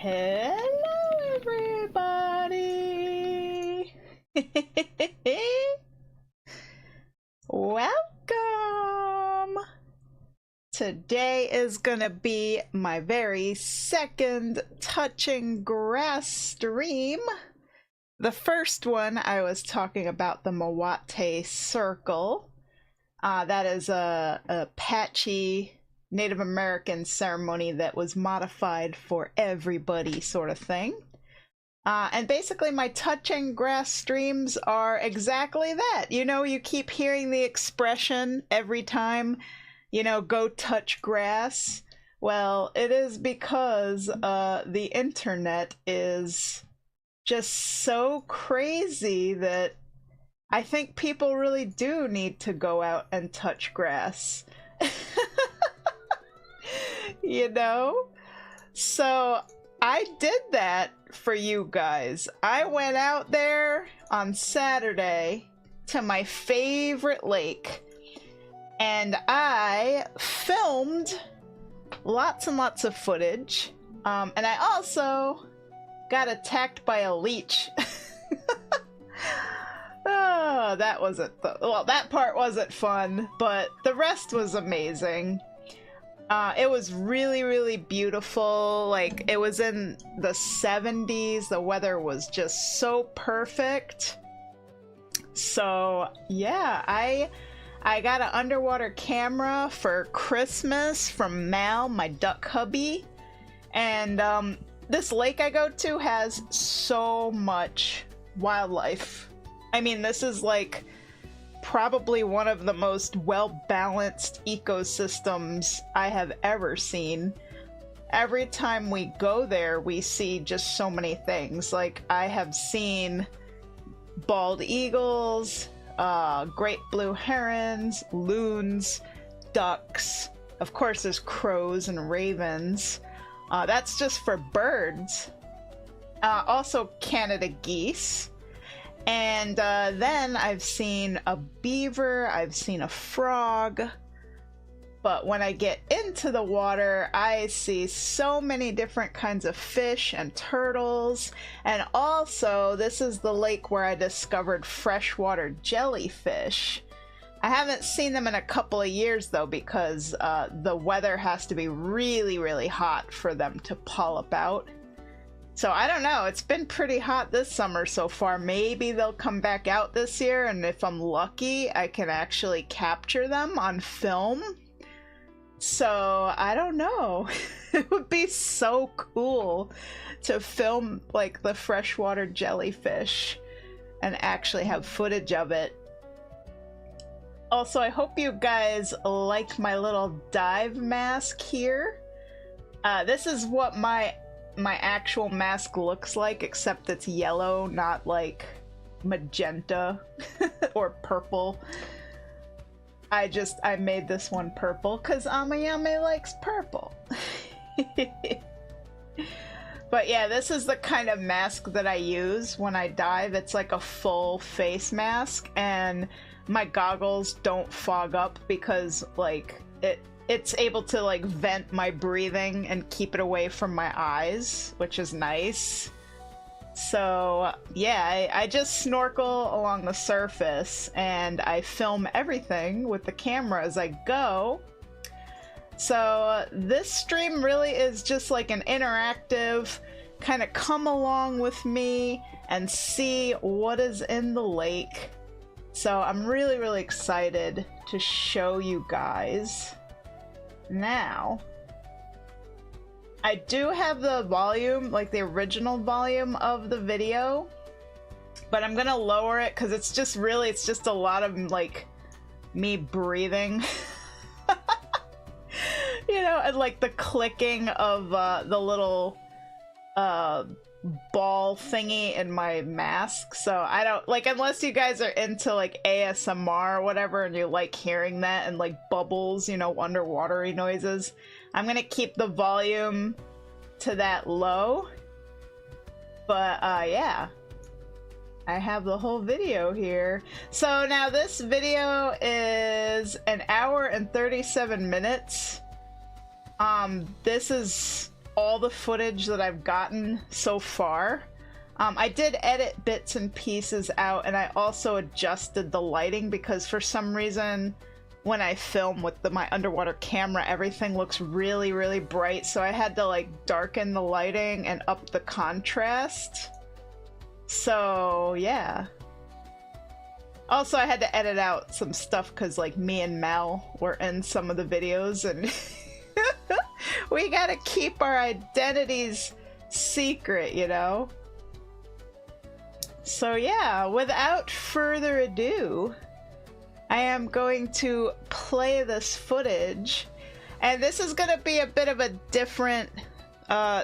Hello, everybody! Welcome! Today is gonna be my very second touching grass stream. The first one I was talking about the Mawate Circle. That is a patchy Native American ceremony that was modified for everybody sort of thing. And basically my touching grass streams are exactly that. You know, you keep hearing the expression every time, you know, go touch grass. Well, it is because the internet is just so crazy that I think people really do need to go out and touch grass. You know? So I did that for you guys. I went out there on Saturday to my favorite lake and I filmed lots and lots of footage. And I also got attacked by a leech. Oh, that wasn't well, that part wasn't fun, but the rest was amazing. It was really, really beautiful. Like, it was in the 70s. The weather was just so perfect. So, yeah, I got an underwater camera for Christmas from Mal, my duck hubby. And this lake I go to has so much wildlife. I mean, this is like probably one of the most well-balanced ecosystems I have ever seen. Every time we go there, we see just so many things. Like, I have seen bald eagles, great blue herons, loons, ducks. Of course, there's crows and ravens. That's just for birds. Also Canada geese. And then I've seen a beaver, I've seen a frog, but when I get into the water, I see so many different kinds of fish and turtles, and also this is the lake where I discovered freshwater jellyfish. I haven't seen them in a couple of years though, because the weather has to be really, really hot for them to polyp out. So I don't know, it's been pretty hot this summer so far. Maybe they'll come back out this year, and if I'm lucky, I can actually capture them on film. So I don't know. It would be so cool to film like the freshwater jellyfish and actually have footage of it. Also, I hope you guys like my little dive mask here. This is what my actual mask looks like, except it's yellow, not like magenta or purple. I made this one purple because Amayame likes purple. But yeah, this is the kind of mask that I use when I dive. It's like a full face mask, and my goggles don't fog up because like it's able to like vent my breathing and keep it away from my eyes, which is nice. So yeah, I just snorkel along the surface and I film everything with the camera as I go. So this stream really is just like an interactive kind of come along with me and see what is in the lake. So I'm really, really excited to show you guys. Now, I do have the volume, like the original volume of the video, but I'm gonna lower it because it's just a lot of like me breathing. You know, and like the clicking of the little ball thingy in my mask. So I don't like, unless you guys are into like ASMR or whatever and you like hearing that and like bubbles, you know, underwatery noises, I'm gonna keep the volume to that low. But yeah, I have the whole video here. So now this video is an hour and 37 minutes. This is all the footage that I've gotten so far. I did edit bits and pieces out, and I also adjusted the lighting because for some reason when I film with my underwater camera, everything looks really, really bright, so I had to like darken the lighting and up the contrast. So yeah. Also, I had to edit out some stuff because like me and Mel were in some of the videos, and we gotta keep our identities secret, you know? So yeah, without further ado, I am going to play this footage, and this is gonna be a bit of a different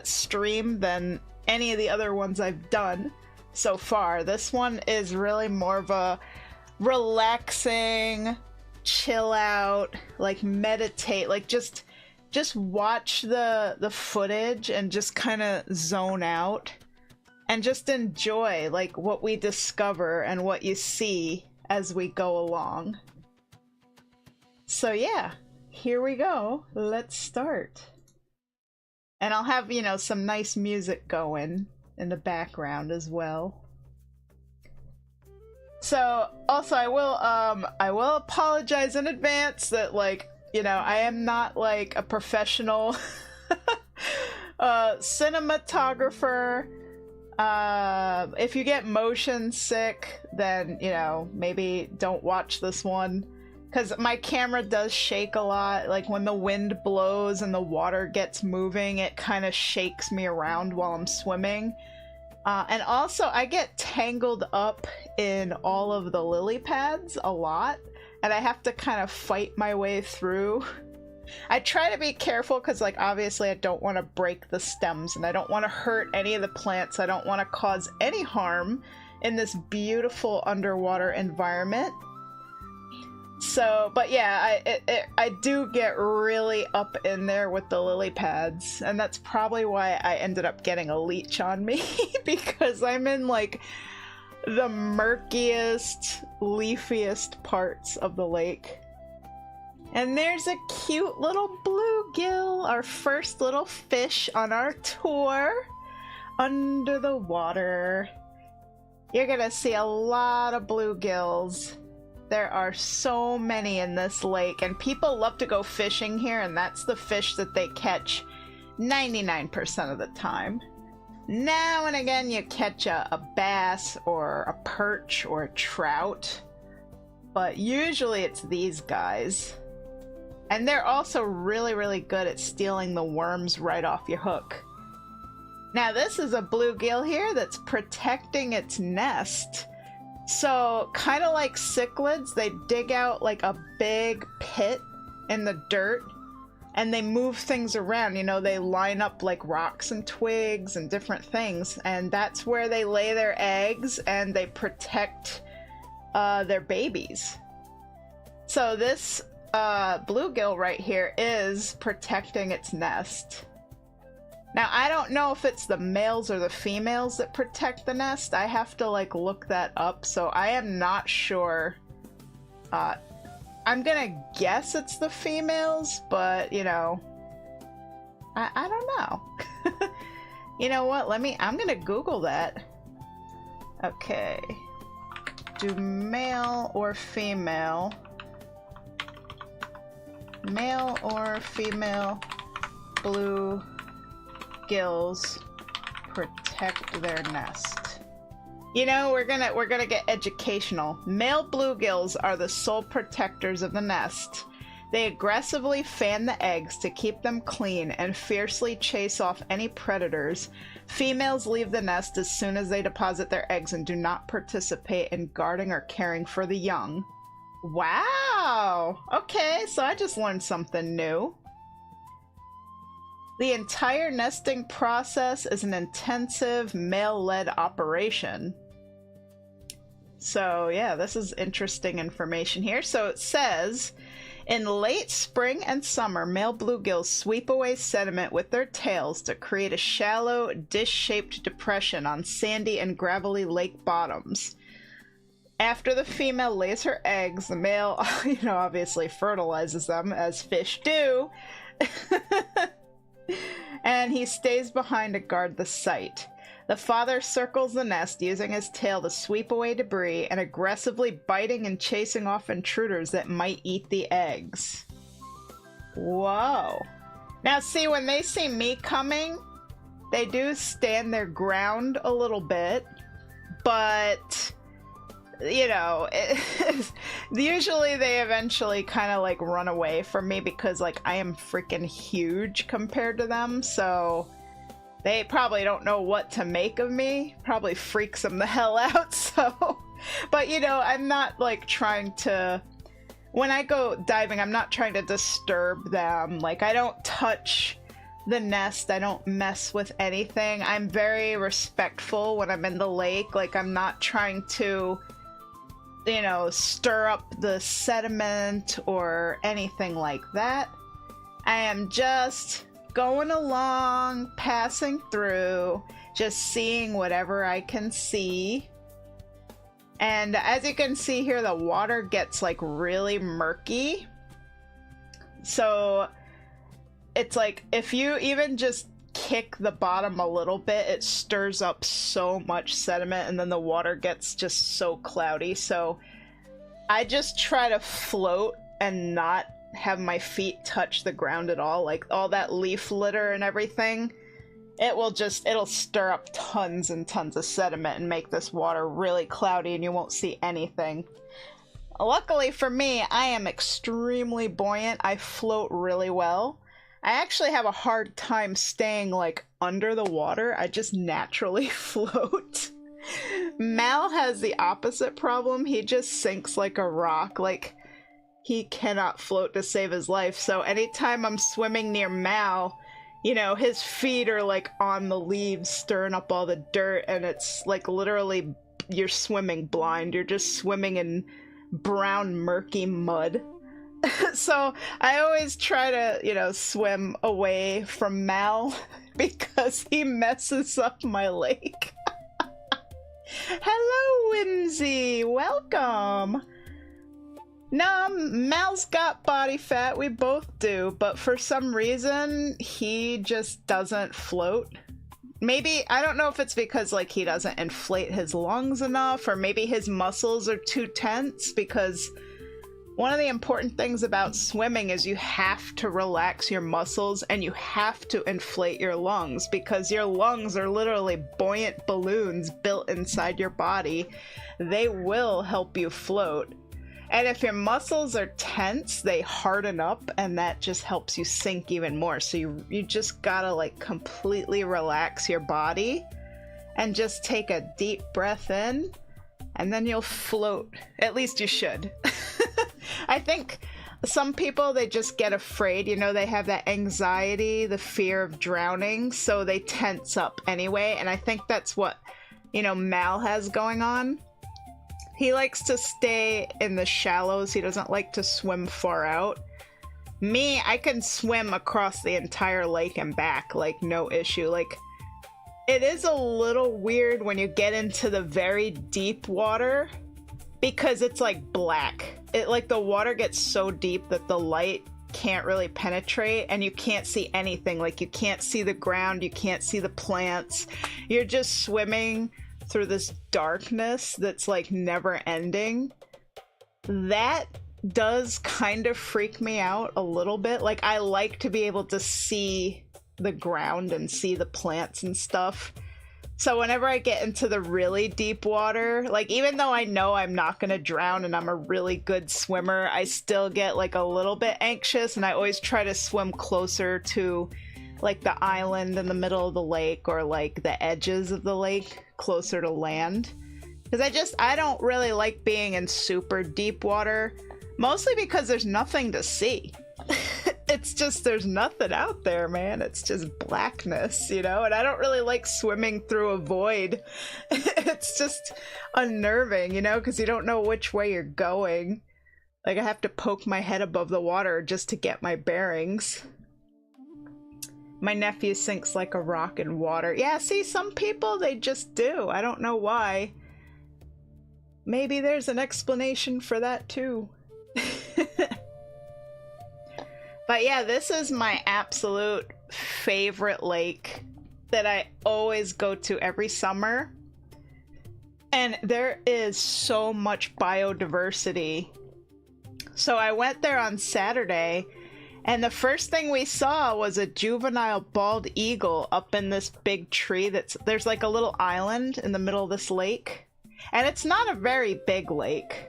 stream than any of the other ones I've done so far. This one is really more of a relaxing, chill out, like meditate, like just watch the footage and just kind of zone out and just enjoy like what we discover and what you see as we go along. So yeah, here we go. Let's start. And I'll have, you know, some nice music going in the background as well. So also I will apologize in advance that, like, you know, I am not like a professional cinematographer. If you get motion sick, then, you know, maybe don't watch this one, because my camera does shake a lot. Like when the wind blows and the water gets moving, it kind of shakes me around while I'm swimming. And also I get tangled up in all of the lily pads a lot, and I have to kind of fight my way through. I try to be careful because, like, obviously I don't want to break the stems and I don't want to hurt any of the plants. I don't want to cause any harm in this beautiful underwater environment. So, but yeah, I do get really up in there with the lily pads, and that's probably why I ended up getting a leech on me because I'm in like the murkiest, leafiest parts of the lake. And there's a cute little bluegill, our first little fish on our tour under the water. You're gonna see a lot of bluegills. There are so many in this lake, and people love to go fishing here, and that's the fish that they catch 99% of the time. Now and again you catch a bass or a perch or a trout, but usually it's these guys. And they're also really, really good at stealing the worms right off your hook. Now this is a bluegill here that's protecting its nest. So kind of like cichlids, they dig out like a big pit in the dirt and they move things around. You know, they line up like rocks and twigs and different things, and that's where they lay their eggs and they protect their babies. So this bluegill right here is protecting its nest. Now, I don't know if it's the males or the females that protect the nest. I have to like look that up, so I am not sure. I'm gonna guess it's the females, but you know, I don't know. You know what? I'm gonna Google that. Okay. Do male or female blue gills protect their nest? You know, we're gonna get educational. Male bluegills are the sole protectors of the nest. They aggressively fan the eggs to keep them clean and fiercely chase off any predators. Females leave the nest as soon as they deposit their eggs and do not participate in guarding or caring for the young. Wow! Okay, so I just learned something new. The entire nesting process is an intensive male-led operation. So yeah, this is interesting information here. So it says, in late spring and summer, male bluegills sweep away sediment with their tails to create a shallow, dish-shaped depression on sandy and gravelly lake bottoms. After the female lays her eggs, the male, you know, obviously fertilizes them, as fish do. And he stays behind to guard the site. The father circles the nest, using his tail to sweep away debris and aggressively biting and chasing off intruders that might eat the eggs. Whoa. Now see, when they see me coming, they do stand their ground a little bit, but, you know, usually they eventually kind of like run away from me because like I am freaking huge compared to them, so they probably don't know what to make of me. Probably freaks them the hell out, so. But, you know, I'm not, like, trying to... When I go diving, I'm not trying to disturb them. Like, I don't touch the nest. I don't mess with anything. I'm very respectful when I'm in the lake. Like, I'm not trying to, you know, stir up the sediment or anything like that. I am just going along, passing through, just seeing whatever I can see. And as you can see here, the water gets like really murky. So it's like if you even just kick the bottom a little bit, it stirs up so much sediment and then the water gets just so cloudy. So I just try to float and not have my feet touch the ground at all. Like all that leaf litter and everything, it'll stir up tons and tons of sediment and make this water really cloudy and you won't see anything. Luckily for me, I am extremely buoyant. I float really well. I actually have a hard time staying like under the water. I just naturally float. Mal has the opposite problem. He just sinks like a rock. Like, he cannot float to save his life, so anytime I'm swimming near Mal, you know, his feet are like on the leaves stirring up all the dirt, and it's like literally you're swimming blind. You're just swimming in brown murky mud. So I always try to, you know, swim away from Mal because he messes up my lake. Hello, Whimsy! Welcome! No, Mal's got body fat, we both do, but for some reason, he just doesn't float. Maybe, I don't know if it's because, like, he doesn't inflate his lungs enough, or maybe his muscles are too tense, because one of the important things about swimming is you have to relax your muscles, and you have to inflate your lungs, because your lungs are literally buoyant balloons built inside your body. They will help you float. And if your muscles are tense, they harden up, and that just helps you sink even more. So you just gotta like completely relax your body and just take a deep breath in, and then you'll float. At least you should. I think some people, they just get afraid, you know, they have that anxiety, the fear of drowning, so they tense up anyway. And I think that's what, you know, Mal has going on. He likes to stay in the shallows. He doesn't like to swim far out. Me, I can swim across the entire lake and back, like no issue. Like, it is a little weird when you get into the very deep water because it's like black. Like the water gets so deep that the light can't really penetrate and you can't see anything. Like you can't see the ground, you can't see the plants. You're just swimming through this darkness that's like never ending. That does kind of freak me out a little bit. Like I like to be able to see the ground and see the plants and stuff. So whenever I get into the really deep water, like even though I know I'm not gonna drown and I'm a really good swimmer, I still get like a little bit anxious, and I always try to swim closer to like the island in the middle of the lake or like the edges of the lake closer to land. Because I don't really like being in super deep water, mostly because there's nothing to see. It's just, there's nothing out there, man. It's just blackness, you know? And I don't really like swimming through a void. It's just unnerving, you know? Because you don't know which way you're going. Like, I have to poke my head above the water just to get my bearings. My nephew sinks like a rock in water. Yeah, see, some people, they just do. I don't know why. Maybe there's an explanation for that, too. But yeah, this is my absolute favorite lake that I always go to every summer. And there is so much biodiversity. So I went there on Saturday, and the first thing we saw was a juvenile bald eagle up in this big tree there's like a little island in the middle of this lake. And it's not a very big lake.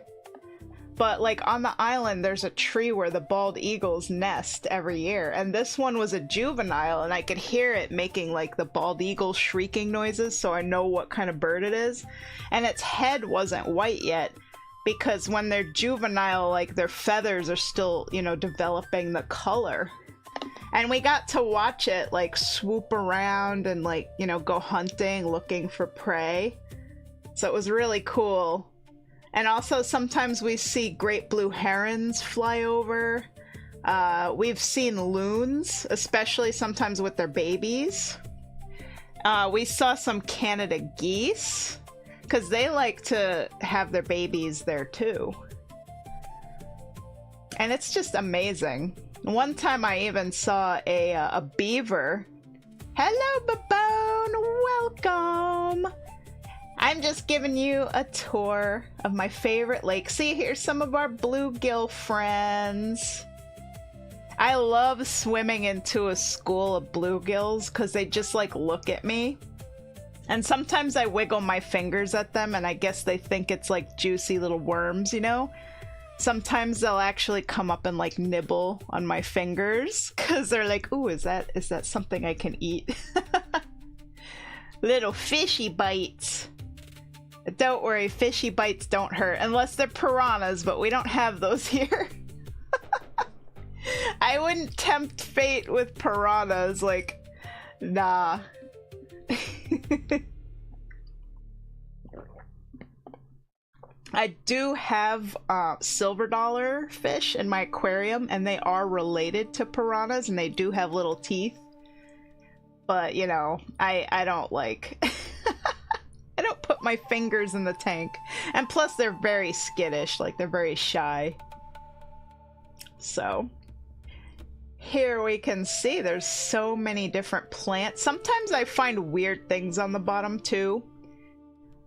But like on the island, there's a tree where the bald eagles nest every year. And this one was a juvenile, and I could hear it making like the bald eagle shrieking noises, so I know what kind of bird it is. And its head wasn't white yet, because when they're juvenile, like their feathers are still, you know, developing the color. And we got to watch it like swoop around and like, you know, go hunting, looking for prey. So it was really cool. And also sometimes we see great blue herons fly over. We've seen loons, especially sometimes with their babies. We saw some Canada geese, because they like to have their babies there too. And it's just amazing. One time I even saw a beaver. Hello, Babone! Welcome! I'm just giving you a tour of my favorite lake. See, here's some of our bluegill friends. I love swimming into a school of bluegills because they just like look at me. And sometimes I wiggle my fingers at them and I guess they think it's like juicy little worms, you know? Sometimes they'll actually come up and like nibble on my fingers because they're like, ooh, is that something I can eat? Little fishy bites. Don't worry, fishy bites don't hurt unless they're piranhas, but we don't have those here. I wouldn't tempt fate with piranhas, like, nah. I do have silver dollar fish in my aquarium, and they are related to piranhas, and they do have little teeth. But, you know, I don't like... I don't put my fingers in the tank. And plus they're very skittish, like they're very shy. So here we can see there's so many different plants. Sometimes I find weird things on the bottom too.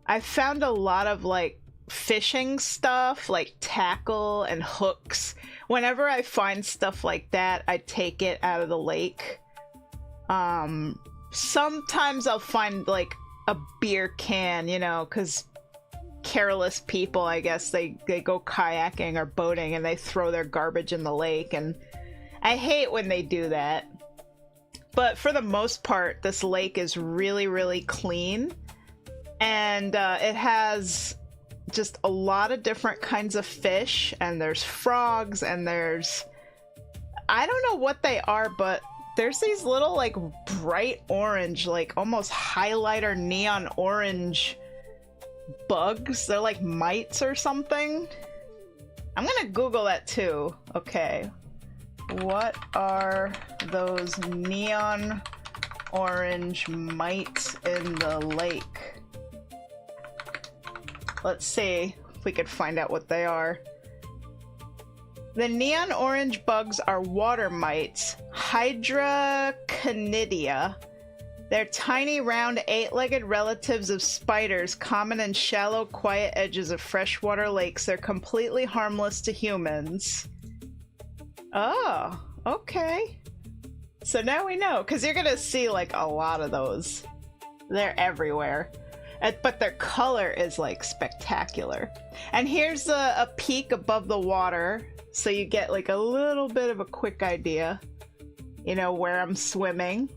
I found a lot of like fishing stuff, like tackle and hooks. Whenever I find stuff like that, I take it out of the lake. Sometimes I'll find like a beer can, you know, because careless people, I guess, they go kayaking or boating and they throw their garbage in the lake, and I hate when they do that. But for the most part, this lake is really, really clean, and it has just a lot of different kinds of fish, and there's frogs, and there's... I don't know what they are, but there's these little, like, bright orange, like, almost highlighter neon orange bugs. They're like mites or something. I'm gonna Google that too. Okay. What are those neon orange mites in the lake? Let's see if we could find out what they are. The neon orange bugs are water mites, Hydra-canidia. They're tiny, round, eight-legged relatives of spiders, common in shallow, quiet edges of freshwater lakes. They're completely harmless to humans. Oh, okay. So now we know, because you're gonna see like a lot of those. They're everywhere. But their color is like spectacular. And here's a peek above the water, so you get like a little bit of a quick idea, you know, where I'm swimming.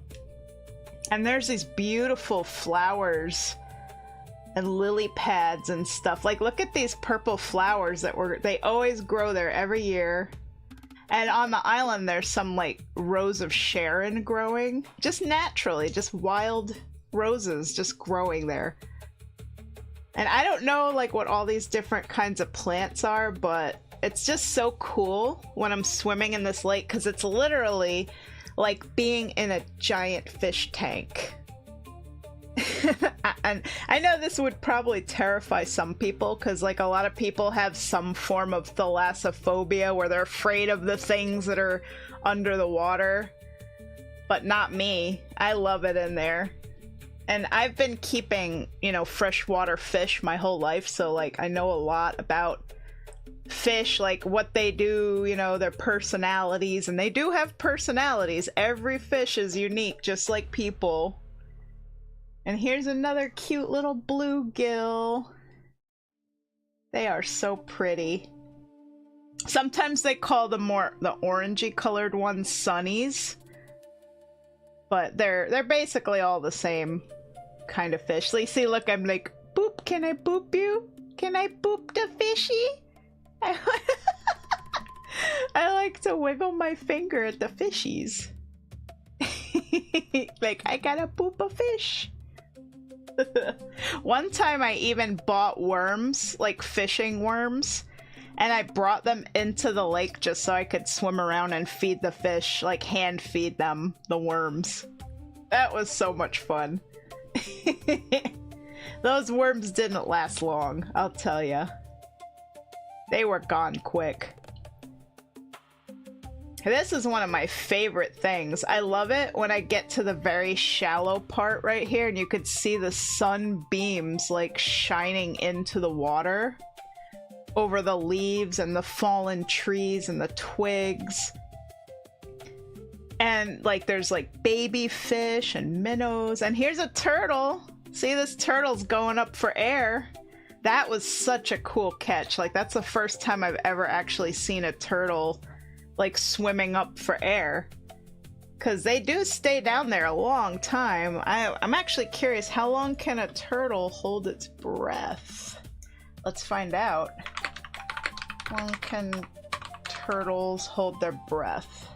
And there's these beautiful flowers and lily pads and stuff. Like, look at these purple flowers they always grow there every year. And on the island, there's some like rows of Sharon growing, just naturally, just wild roses just growing there. And I don't know like what all these different kinds of plants are, but it's just so cool when I'm swimming in this lake, because it's literally like being in a giant fish tank. And I know this would probably terrify some people, because like a lot of people have some form of thalassophobia where they're afraid of the things that are under the water. but not me. I love it in there. And I've been keeping, you know, freshwater fish my whole life, so like I know a lot about fish, like what they do, you know, their personalities, and they do have personalities. Every fish is unique, just like people. And here's another cute little bluegill. They are so pretty. Sometimes they call the orangey colored ones sunnies, but they're basically all the same kind of fish. So you see, look, I'm like, boop, can I boop you? Can I boop the fishy? I like to wiggle my finger at the fishies. Like, I gotta boop a fish. One time I even bought worms, like fishing worms, and I brought them into the lake just so I could swim around and feed the fish, like hand feed them the worms. That was so much fun. Those worms didn't last long, I'll tell ya. They were gone quick. This is one of my favorite things. I love it when I get to the very shallow part right here and you could see the sunbeams like shining into the water over the leaves and the fallen trees and the twigs. And like there's like baby fish and minnows, and here's a turtle. See, this turtle's going up for air. That was such a cool catch. Like, that's the first time I've ever actually seen a turtle like swimming up for air, because they do stay down there a long time. I'm actually curious, how long can a turtle hold its breath? Let's find out. How long can turtles hold their breath?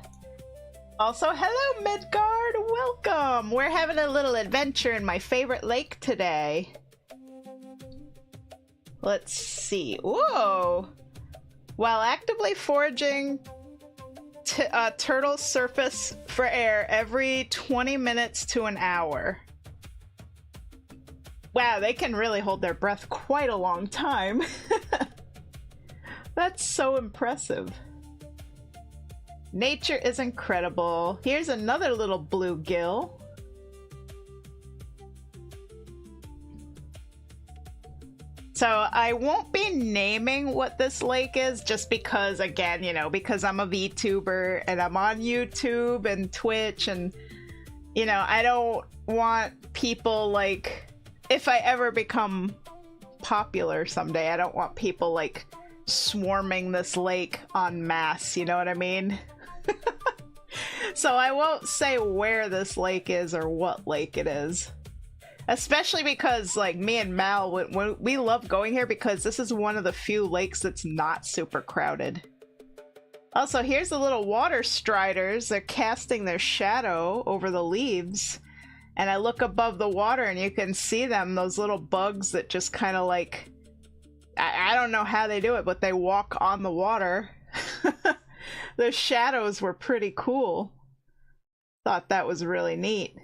Also, hello Midgard, welcome! We're having a little adventure in my favorite lake today. Let's see. Whoa! While actively foraging, turtles surface for air every 20 minutes to an hour. Wow, they can really hold their breath quite a long time. That's so impressive. Nature is incredible. Here's another little bluegill. So I won't be naming what this lake is, just because, again, you know, because I'm a VTuber and I'm on YouTube and Twitch, and, you know, I don't want people, like, if I ever become popular someday, I don't want people, like, swarming this lake en masse, you know what I mean? So I won't say where this lake is or what lake it is. Especially because, like, me and Mal, we love going here because this is one of the few lakes that's not super crowded. Also, here's the little water striders. They're casting their shadow over the leaves. And I look above the water and you can see them, those little bugs that just kind of like... I don't know how they do it, but they walk on the water. Their shadows were pretty cool. Thought that was really neat.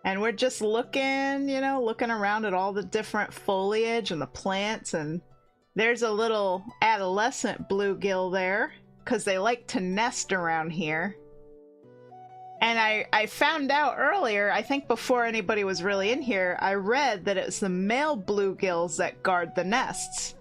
And we're just looking, you know, looking around at all the different foliage and the plants, and there's a little adolescent bluegill there, because they like to nest around here. And I found out earlier, I think before anybody was really in here, I read that it's the male bluegills that guard the nests.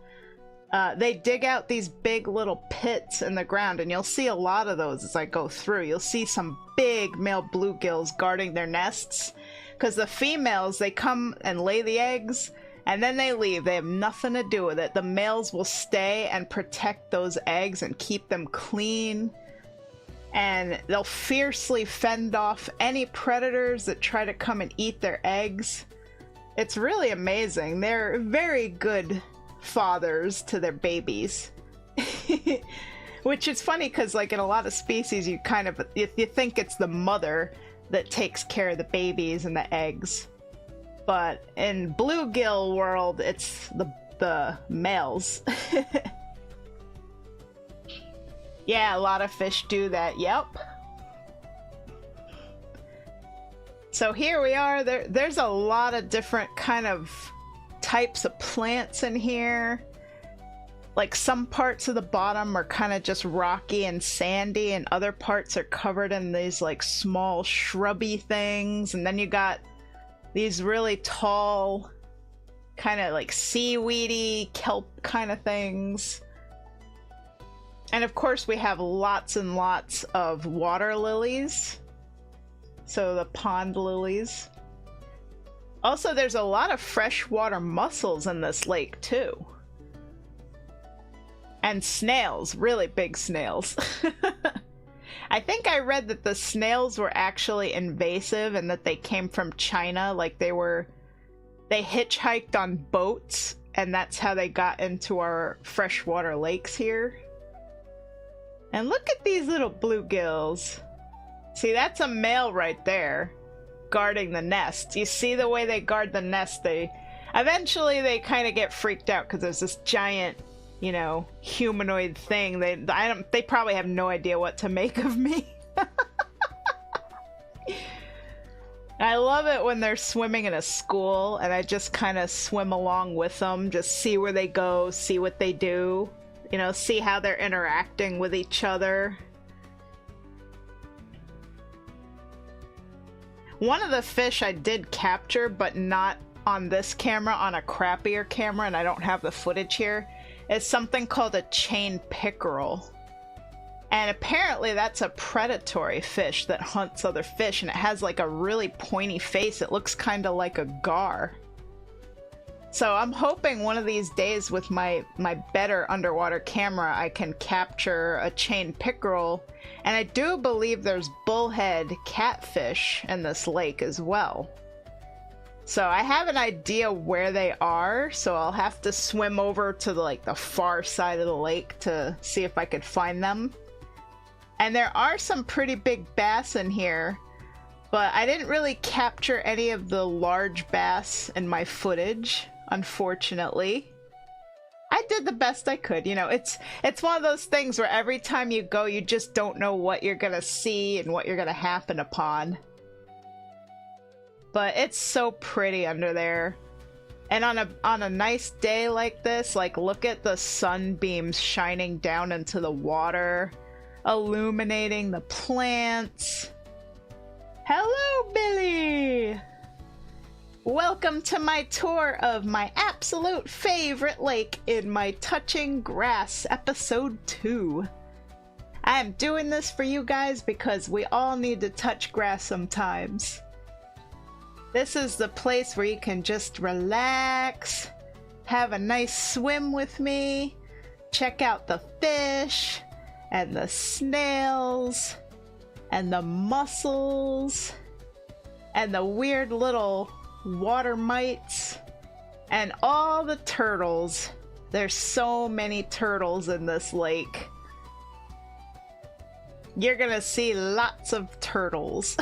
They dig out these big little pits in the ground, and you'll see a lot of those as I go through. You'll see some big male bluegills guarding their nests, because the females, they come and lay the eggs, and then they leave. They have nothing to do with it. The males will stay and protect those eggs and keep them clean, and they'll fiercely fend off any predators that try to come and eat their eggs. It's really amazing. They're very good fathers to their babies. Which is funny because, like, in a lot of species, you kind of you think it's the mother that takes care of the babies and the eggs, but in bluegill world, it's the males. Yeah, a lot of fish do that. Yep. So here we are. There's a lot of different kind of types of plants in here. like some parts of the bottom are kind of just rocky and sandy, and other parts are covered in these like small shrubby things, and then you got these really tall kind of like seaweedy kelp kind of things. And of course we have lots and lots of water lilies, so the pond lilies. Also, there's a lot of freshwater mussels in this lake too. And snails, really big snails. I think I read that the snails were actually invasive and that they came from China, like they hitchhiked on boats, and that's how they got into our freshwater lakes here. And look at these little bluegills. See, that's a male right there, guarding the nest. You see the way they guard the nest? Eventually they kind of get freaked out because there's this giant, you know, humanoid thing. They probably have no idea what to make of me. I love it when they're swimming in a school and I just kind of swim along with them, just see where they go, see what they do, you know, see how they're interacting with each other. One of the fish I did capture, but not on this camera, on a crappier camera, and I don't have the footage here, is something called a chain pickerel. And apparently that's a predatory fish that hunts other fish, and it has like a really pointy face. It looks kind of like a gar. So I'm hoping one of these days with my better underwater camera I can capture a chain pickerel. And I do believe there's bullhead catfish in this lake as well. So I have an idea where they are, so I'll have to swim over to the far side of the lake to see if I could find them. And there are some pretty big bass in here, but I didn't really capture any of the large bass in my footage, unfortunately. I did the best I could, you know. It's one of those things where every time you go, you just don't know what you're gonna see and what you're gonna happen upon. But it's so pretty under there. And on a nice day like this, like look at the sunbeams shining down into the water, illuminating the plants. Hello, Billy! Welcome to my tour of my absolute favorite lake in my Touching Grass episode 2. I am doing this for you guys because we all need to touch grass sometimes. This is the place where you can just relax, have a nice swim with me, check out the fish, and the snails, and the mussels, and the weird little water mites, and all the turtles. There's so many turtles in this lake. You're gonna see lots of turtles.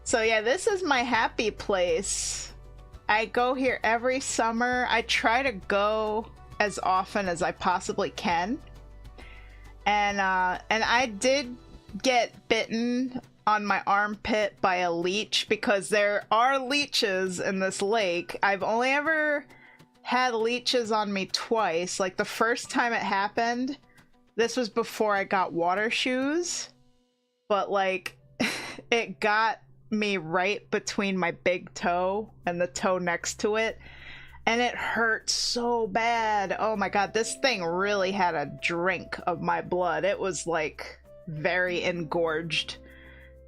So yeah, this is my happy place. I go here every summer. I try to go as often as I possibly can. And I did get bitten on my armpit by a leech because there are leeches in this lake. I've only ever had leeches on me twice. Like the first time it happened, this was before I got water shoes, but like it got me right between my big toe and the toe next to it, and it hurt so bad. Oh my god, this thing really had a drink of my blood. It was like very engorged,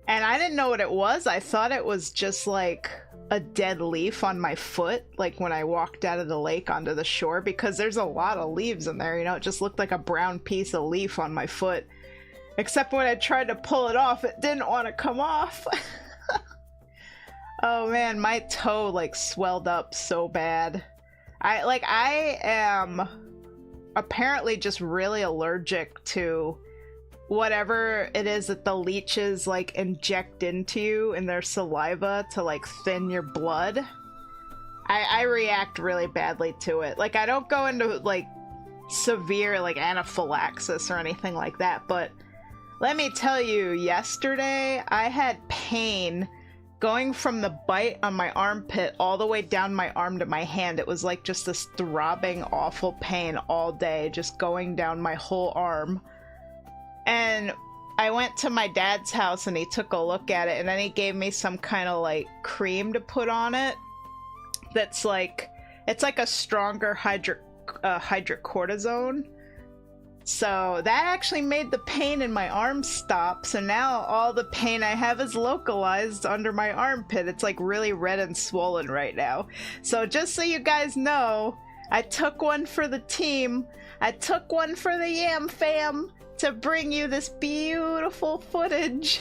and I didn't know what it was. I thought it was just like a dead leaf on my foot, like when I walked out of the lake onto the shore, because there's a lot of leaves in there, you know. It just looked like a brown piece of leaf on my foot, except when I tried to pull it off, it didn't want to come off. Oh man, my toe like swelled up so bad. I am apparently just really allergic to whatever it is that the leeches like inject into you in their saliva to like thin your blood. I react really badly to it. Like I don't go into like severe like anaphylaxis or anything like that, but let me tell you, yesterday I had pain going from the bite on my armpit all the way down my arm to my hand. It was like just this throbbing, awful pain all day, just going down my whole arm. And I went to my dad's house and he took a look at it, and then he gave me some kind of like cream to put on it. That's like, it's like a stronger hydrocortisone. So that actually made the pain in my arm stop. So now all the pain I have is localized under my armpit. It's like really red and swollen right now. So just so you guys know, I took one for the team. I took one for the Yam fam to bring you this beautiful footage.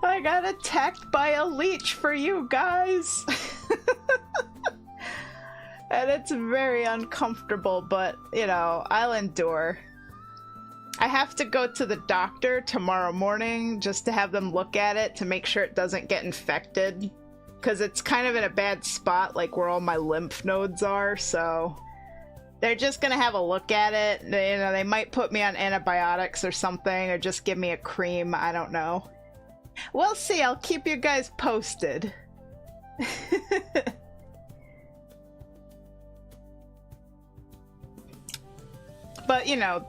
I got attacked by a leech for you guys. And it's very uncomfortable, but, you know, I'll endure. I have to go to the doctor tomorrow morning just to have them look at it to make sure it doesn't get infected. Because it's kind of in a bad spot, like where all my lymph nodes are, so they're just gonna have a look at it. You know, they might put me on antibiotics or something, or just give me a cream, I don't know. We'll see, I'll keep you guys posted. But, you know,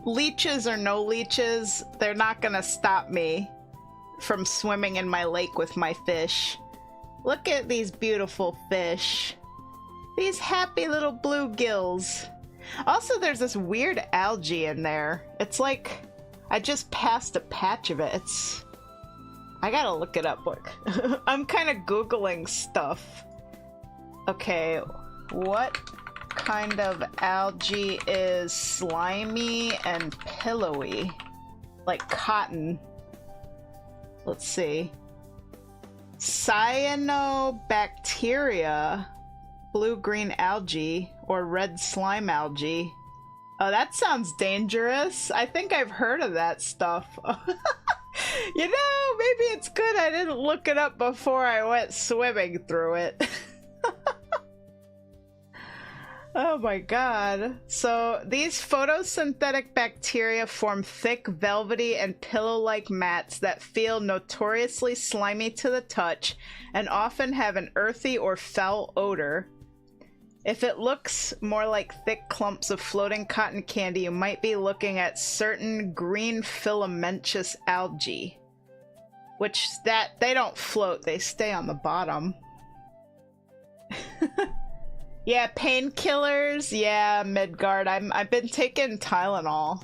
leeches or no leeches, they're not gonna stop me from swimming in my lake with my fish. Look at these beautiful fish. These happy little bluegills. Also, there's this weird algae in there. It's like, I just passed a patch of it. It's... I gotta look it up, look. I'm kind of Googling stuff. Okay, what kind of algae is slimy and pillowy? Like cotton. Let's see. Cyanobacteria, blue-green algae, or red slime algae. Oh, that sounds dangerous. I think I've heard of that stuff. You know, maybe it's good I didn't look it up before I went swimming through it. Oh my god. So these photosynthetic bacteria form thick, velvety, and pillow-like mats that feel notoriously slimy to the touch and often have an earthy or foul odor. If it looks more like thick clumps of floating cotton candy, you might be looking at certain green filamentous algae. Which, they don't float, they stay on the bottom. Yeah, painkillers. Yeah, Midgard. I've been taking Tylenol.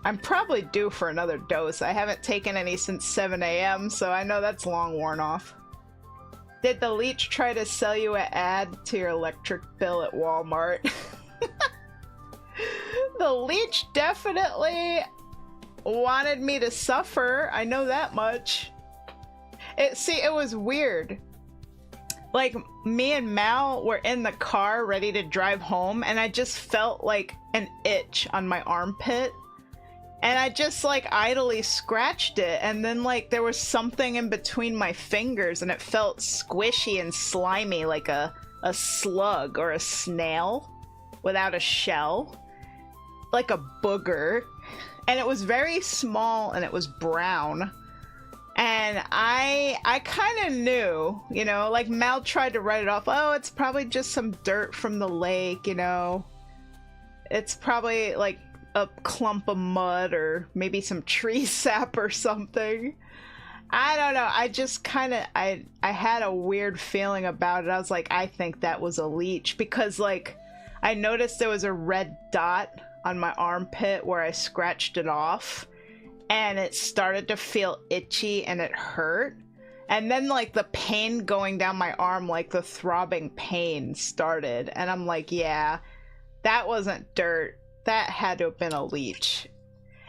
I'm probably due for another dose. I haven't taken any since 7 AM, so I know that's long worn off. Did the leech try to sell you an ad to your electric bill at Walmart? The leech definitely wanted me to suffer. I know that much. It was weird. Like, me and Mal were in the car ready to drive home, and I just felt like an itch on my armpit. And I just, like, idly scratched it, and then, like, there was something in between my fingers, and it felt squishy and slimy, like a slug or a snail without a shell. Like a booger. And it was very small, and it was brown. And I kind of knew, you know, like Mal tried to write it off. Oh, it's probably just some dirt from the lake, you know. It's probably like a clump of mud or maybe some tree sap or something. I don't know. I just kind of, I had a weird feeling about it. I was like, I think that was a leech because like I noticed there was a red dot on my armpit where I scratched it off. And it started to feel itchy and it hurt. And then like the pain going down my arm, like the throbbing pain started. And I'm like, yeah, that wasn't dirt. That had to have been a leech.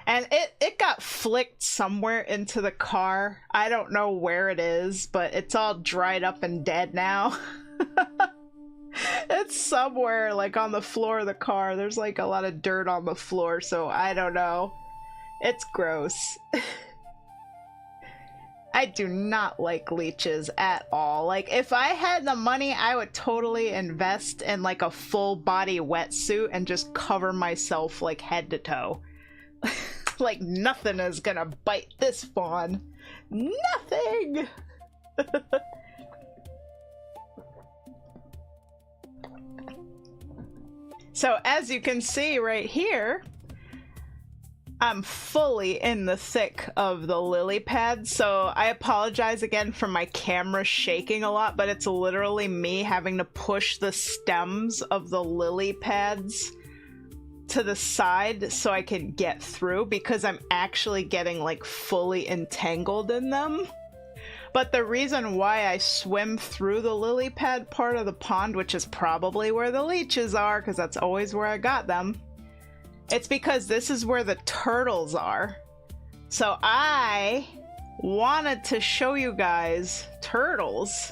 And it got flicked somewhere into the car. I don't know where it is, but it's all dried up and dead now. It's somewhere like on the floor of the car. There's like a lot of dirt on the floor, so I don't know. It's gross. I do not like leeches at all. Like, if I had the money, I would totally invest in, like, a full-body wetsuit and just cover myself, like, head to toe. Like nothing is gonna bite this fawn. Nothing! So as you can see right here, I'm fully in the thick of the lily pad, so I apologize again for my camera shaking a lot, but it's literally me having to push the stems of the lily pads to the side so I can get through, because I'm actually getting like fully entangled in them. But the reason why I swim through the lily pad part of the pond, which is probably where the leeches are, because that's always where I got them, it's because this is where the turtles are. So I wanted to show you guys turtles,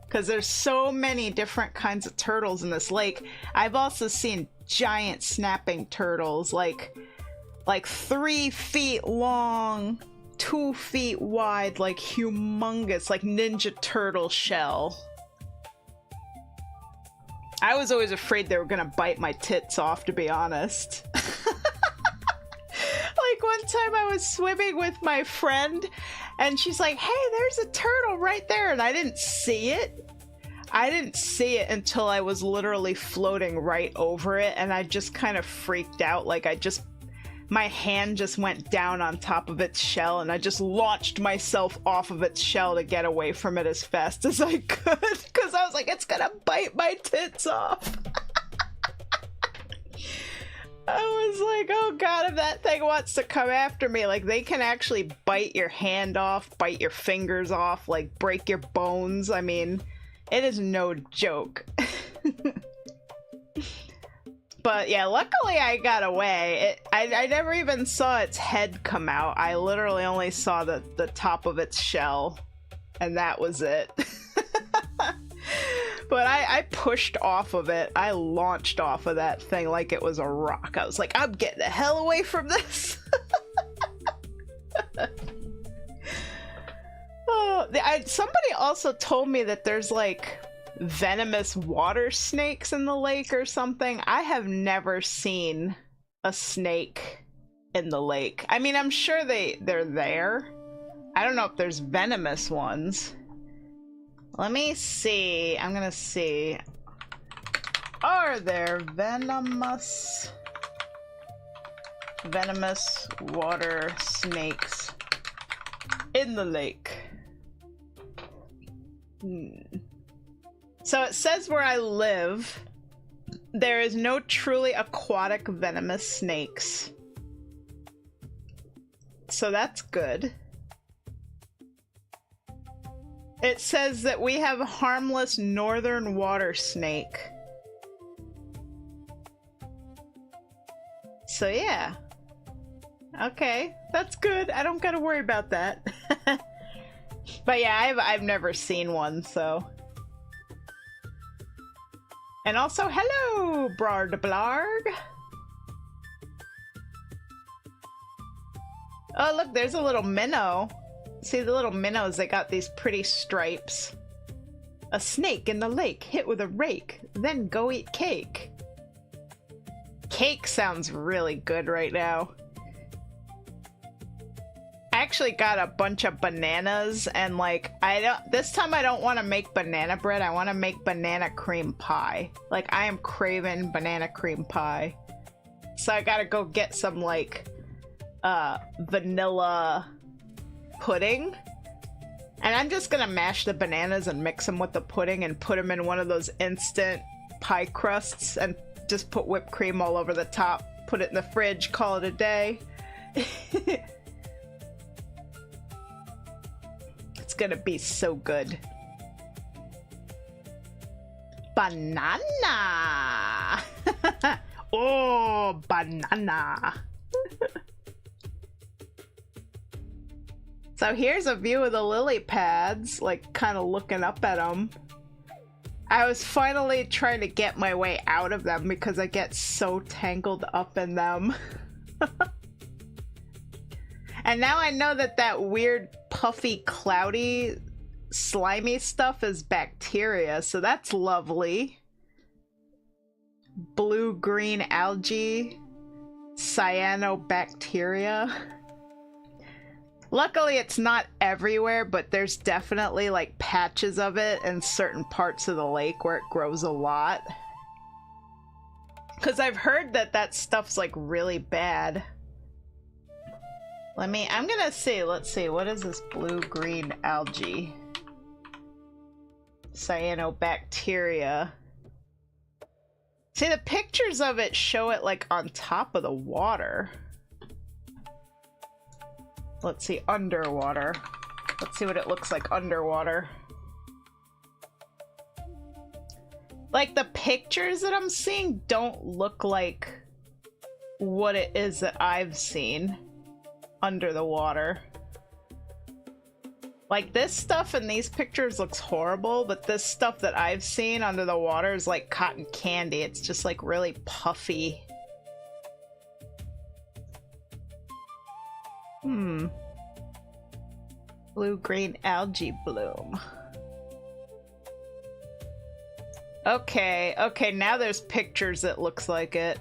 because there's so many different kinds of turtles in this lake. I've also seen giant snapping turtles, like 3 feet long, 2 feet wide, like humongous, like Ninja Turtle shell. I was always afraid they were gonna bite my tits off, to be honest. Like one time I was swimming with my friend and she's like, hey, there's a turtle right there, and I didn't see it. I didn't see it until I was literally floating right over it, and I just kind of freaked out. Like my hand just went down on top of its shell and I just launched myself off of its shell to get away from it as fast as I could, because I was like, it's gonna bite my tits off. I was like, oh god, if that thing wants to come after me, like they can actually bite your hand off, bite your fingers off, like break your bones. I mean, it is no joke. But yeah, luckily I got away. I never even saw its head come out. I literally only saw the top of its shell, and that was it. But I pushed off of it. I launched off of that thing like it was a rock. I was like, I'm getting the hell away from this. Oh, somebody also told me that there's like venomous water snakes in the lake or something. I have never seen a snake in the lake. I mean, I'm sure they're there. I don't know if there's venomous ones. Let me see. I'm gonna see. Are there venomous water snakes in the lake? So it says where I live, there is no truly aquatic venomous snakes. So that's good. It says that we have a harmless northern water snake. So yeah. Okay, that's good. I don't gotta worry about that. But yeah, I've never seen one, so. And also, hello, Brard Blarg. Oh, look, there's a little minnow. See the little minnows, they got these pretty stripes. A snake in the lake, hit with a rake, then go eat cake. Cake sounds really good right now. I actually got a bunch of bananas, and like, this time I don't want to make banana bread, I want to make banana cream pie. Like, I am craving banana cream pie. So I gotta go get some like, vanilla pudding, and I'm just gonna mash the bananas and mix them with the pudding and put them in one of those instant pie crusts and just put whipped cream all over the top, put it in the fridge, call it a day. It's gonna be so good. Banana. Oh, banana. So here's a view of the lily pads, like kind of looking up at them. I was finally trying to get my way out of them because I get so tangled up in them. And now I know that that weird puffy, cloudy, slimy stuff is bacteria, so that's lovely. Blue-green algae. cyanobacteria. Luckily, it's not everywhere, but there's definitely like patches of it in certain parts of the lake where it grows a lot. Because I've heard that that stuff's like really bad. I'm gonna see, let's see, what is this blue-green algae? Cyanobacteria. See, the pictures of it show it like on top of the water. Let's see, underwater. Let's see what it looks like underwater. Like, the pictures that I'm seeing don't look like what it is that I've seen under the water. Like, this stuff in these pictures looks horrible, but this stuff that I've seen under the water is like cotton candy. It's just like really puffy. Blue-green algae bloom. Okay, okay, now there's pictures that looks like it.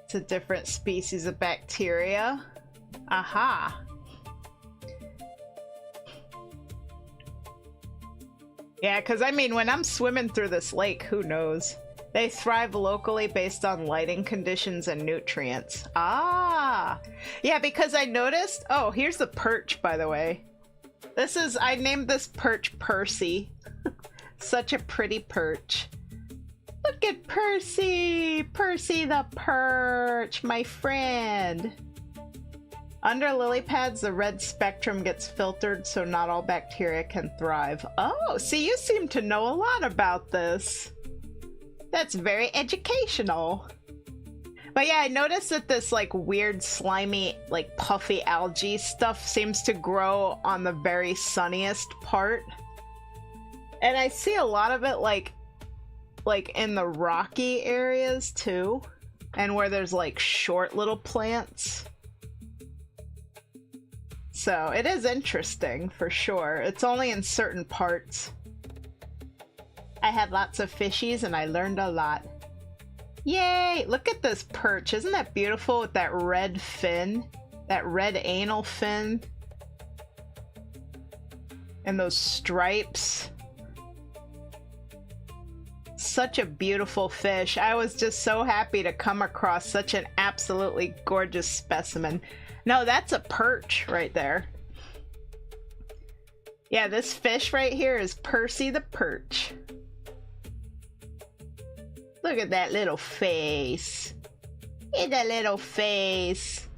It's a different species of bacteria. Aha. Yeah, because I mean, when I'm swimming through this lake, who knows? They thrive locally based on lighting conditions and nutrients. Ah! Yeah, because I noticed... Oh, here's the perch, by the way. This is... I named this perch Percy. Such a pretty perch. Look at Percy! Percy the perch, my friend. Under lily pads, the red spectrum gets filtered so not all bacteria can thrive. Oh, see, you seem to know a lot about this. That's very educational. But yeah, I noticed that this like weird slimy like puffy algae stuff seems to grow on the very sunniest part. And I see a lot of it like in the rocky areas too. And where there's like short little plants. So it is interesting for sure. It's only in certain parts. I had lots of fishies and I learned a lot. Yay! Look at this perch. Isn't that beautiful with that red fin? That red anal fin. And those stripes. Such a beautiful fish. I was just so happy to come across such an absolutely gorgeous specimen. No, that's a perch right there. Yeah, this fish right here is Percy the perch. Look at that little face. Look at that little face.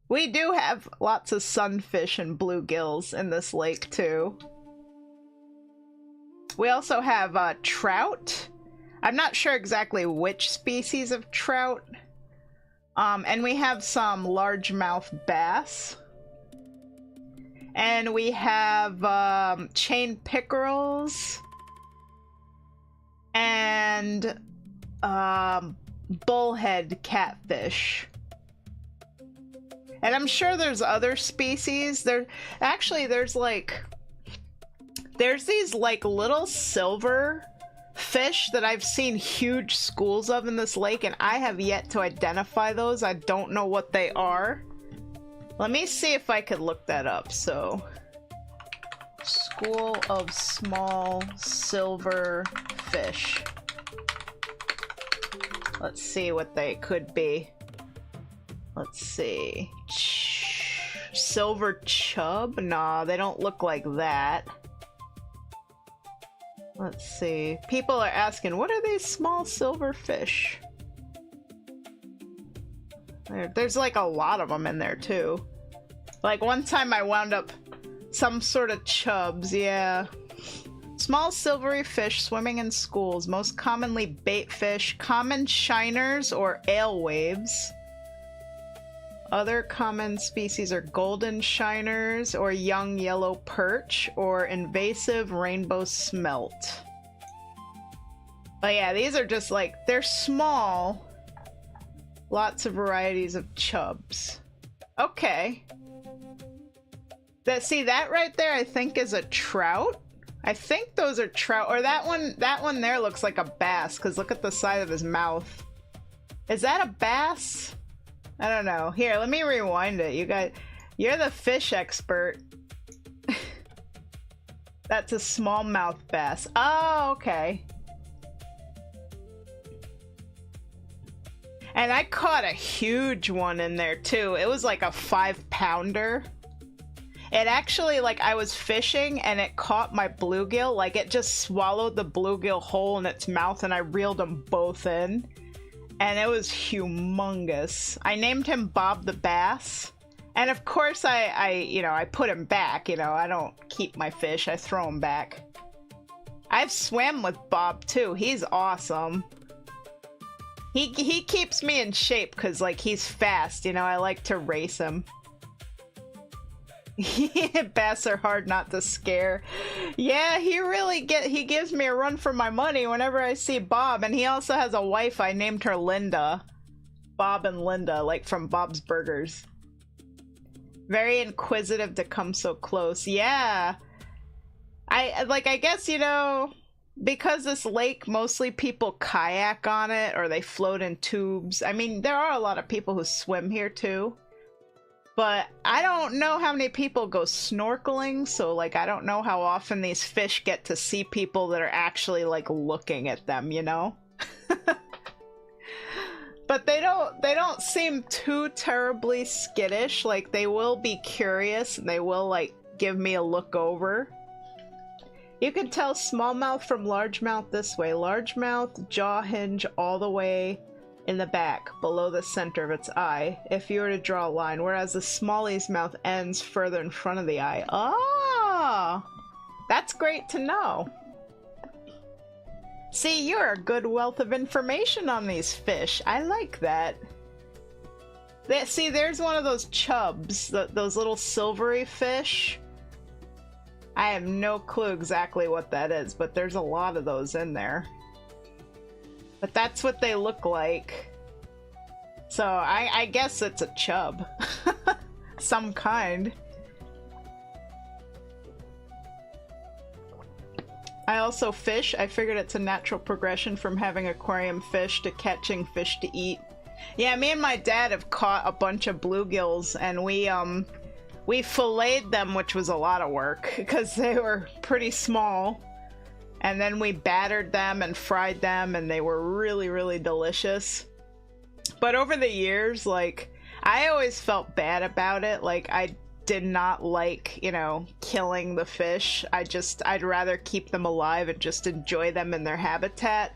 We do have lots of sunfish and bluegills in this lake too. We also have trout. I'm not sure exactly which species of trout. And we have some largemouth bass. And we have chain pickerels. And bullhead catfish. And I'm sure there's other species. There's these like little silver fish that I've seen huge schools of in this lake, and I have yet to identify those. I don't know what they are. Let me see if I could look that up. So, school of small silver fish. Let's see what they could be. Let's see. Silver chub? Nah, they don't look like that. Let's see. People are asking, what are these small silver fish? There's like a lot of them in there too. Like one time I wound up some sort of chubs, yeah. Small silvery fish swimming in schools, most commonly bait fish, common shiners or alewaves. Other common species are golden shiners or young yellow perch or invasive rainbow smelt. But yeah, these are just like, they're small. Lots of varieties of chubs. Okay. See, that right there I think is a trout. I think those are trout, or that one there looks like a bass, because look at the side of his mouth. Is that a bass? I don't know. Here, let me rewind it. You're the fish expert. That's a smallmouth bass. Oh, okay. And I caught a huge one in there too. It was like a 5-pounder. It actually, like, I was fishing and it caught my bluegill. Like, it just swallowed the bluegill whole in its mouth and I reeled them both in. And it was humongous. I named him Bob the Bass. And of course I put him back. You know, I don't keep my fish, I throw him back. I've swam with Bob too. He's awesome. He keeps me in shape because, like, he's fast, you know, I like to race him. Bass are hard not to scare. Yeah, he gives me a run for my money whenever I see Bob, and he also has a wife. I named her Linda. Bob and Linda, like from Bob's Burgers. Very inquisitive to come so close. Yeah. I guess, you know, because this lake, mostly people kayak on it or they float in tubes. I mean, there are a lot of people who swim here too. But I don't know how many people go snorkeling, so, like, I don't know how often these fish get to see people that are actually, like, looking at them, you know? But they don't seem too terribly skittish. Like, they will be curious and they will, like, give me a look over. You can tell smallmouth from largemouth this way. Largemouth jaw hinge all the way in the back, below the center of its eye, if you were to draw a line, whereas the smallie's mouth ends further in front of the eye. Oh! That's great to know. See, you're a good wealth of information on these fish. I like that. See, there's one of those chubs, those little silvery fish. I have no clue exactly what that is, but there's a lot of those in there. But that's what they look like. So I guess it's a chub. Some kind. I also fish. I figured it's a natural progression from having aquarium fish to catching fish to eat. Yeah, me and my dad have caught a bunch of bluegills, and we filleted them, which was a lot of work because they were pretty small. And then we battered them and fried them, and they were really, really delicious. But over the years, like, I always felt bad about it. Like, I did not like, you know, killing the fish. I'd rather keep them alive and just enjoy them in their habitat.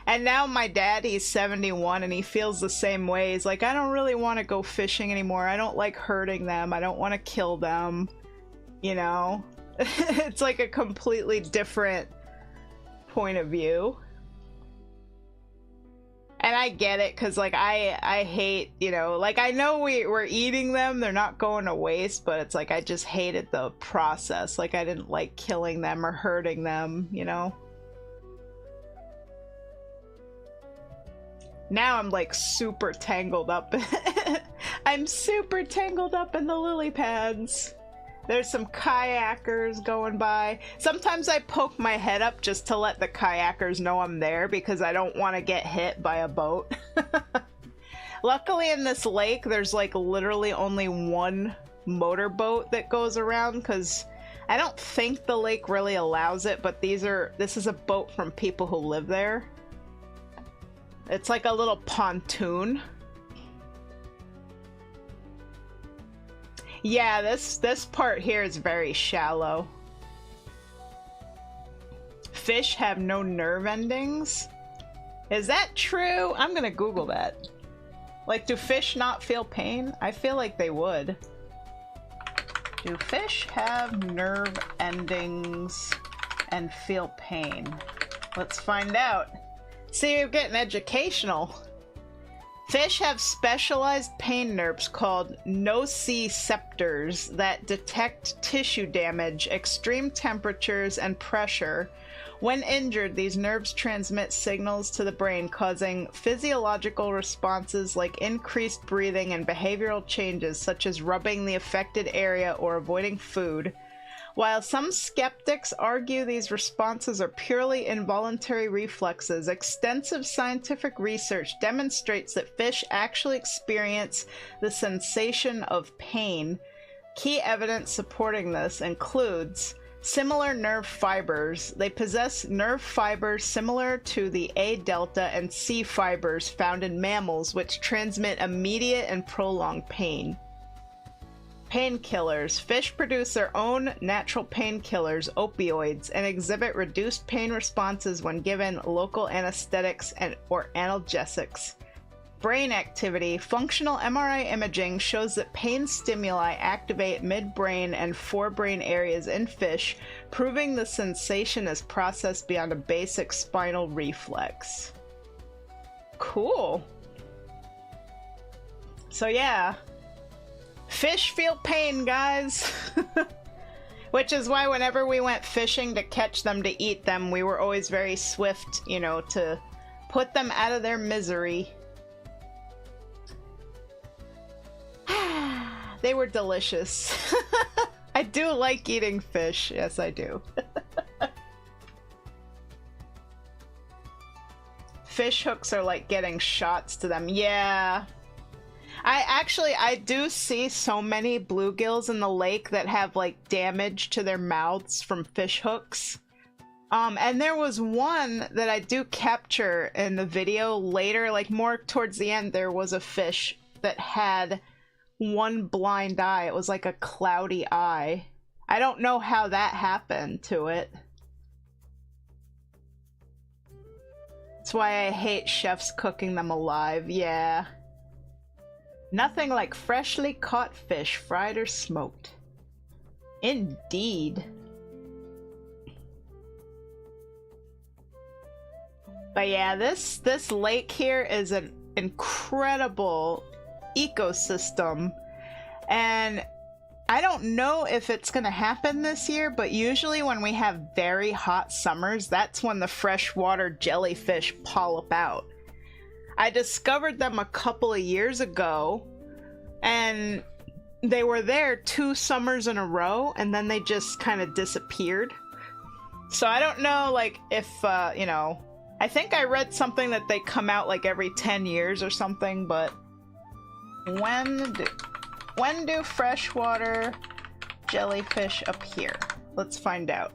And now my dad, he's 71, and he feels the same way. He's like, I don't really want to go fishing anymore. I don't like hurting them. I don't want to kill them. You know? It's like a completely different point of view. And I get it, because, like, I hate, you know, like, I know we're eating them, they're not going to waste, but it's like I just hated the process. Like, I didn't like killing them or hurting them, you know? Now I'm, like, super tangled up. I'm super tangled up in the lily pads. There's some kayakers going by. Sometimes I poke my head up just to let the kayakers know I'm there because I don't want to get hit by a boat. Luckily in this lake, there's like literally only one motorboat that goes around because I don't think the lake really allows it, but this is a boat from people who live there. It's like a little pontoon. Yeah, this part here is very shallow. Fish have no nerve endings? Is that true? I'm gonna Google that. Like, do fish not feel pain? I feel like they would. Do fish have nerve endings and feel pain? Let's find out. See, you're getting educational. Fish have specialized pain nerves called nociceptors that detect tissue damage, extreme temperatures, and pressure. When injured, these nerves transmit signals to the brain, causing physiological responses like increased breathing and behavioral changes such as rubbing the affected area or avoiding food. While some skeptics argue these responses are purely involuntary reflexes, extensive scientific research demonstrates that fish actually experience the sensation of pain. Key evidence supporting this includes similar nerve fibers. They possess nerve fibers similar to the A delta and C fibers found in mammals, which transmit immediate and prolonged pain. Painkillers. Fish produce their own natural painkillers, opioids, and exhibit reduced pain responses when given local anesthetics or analgesics. Brain activity. Functional MRI imaging shows that pain stimuli activate midbrain and forebrain areas in fish, proving the sensation is processed beyond a basic spinal reflex. Cool. So yeah. Fish feel pain, guys. Which is why whenever we went fishing to catch them to eat them, we were always very swift, you know, to put them out of their misery. They were delicious. I do like eating fish. Yes, I do. Fish hooks are like getting shots to them. Yeah. I do see so many bluegills in the lake that have like damage to their mouths from fish hooks. And there was one that I do capture in the video later, like more towards the end. There was a fish that had one blind eye. It was like a cloudy eye. I don't know how that happened to it. That's why I hate chefs cooking them alive. Yeah. Nothing like freshly caught fish, fried or smoked. Indeed. But yeah, this lake here is an incredible ecosystem, and I don't know if it's gonna happen this year, but usually when we have very hot summers, that's when the freshwater jellyfish polyp out. I discovered them a couple of years ago, and they were there 2 summers in a row, and then they just kind of disappeared. So I don't know, like, if, you know, I think I read something that they come out like every 10 years or something, but when do freshwater jellyfish appear? Let's find out.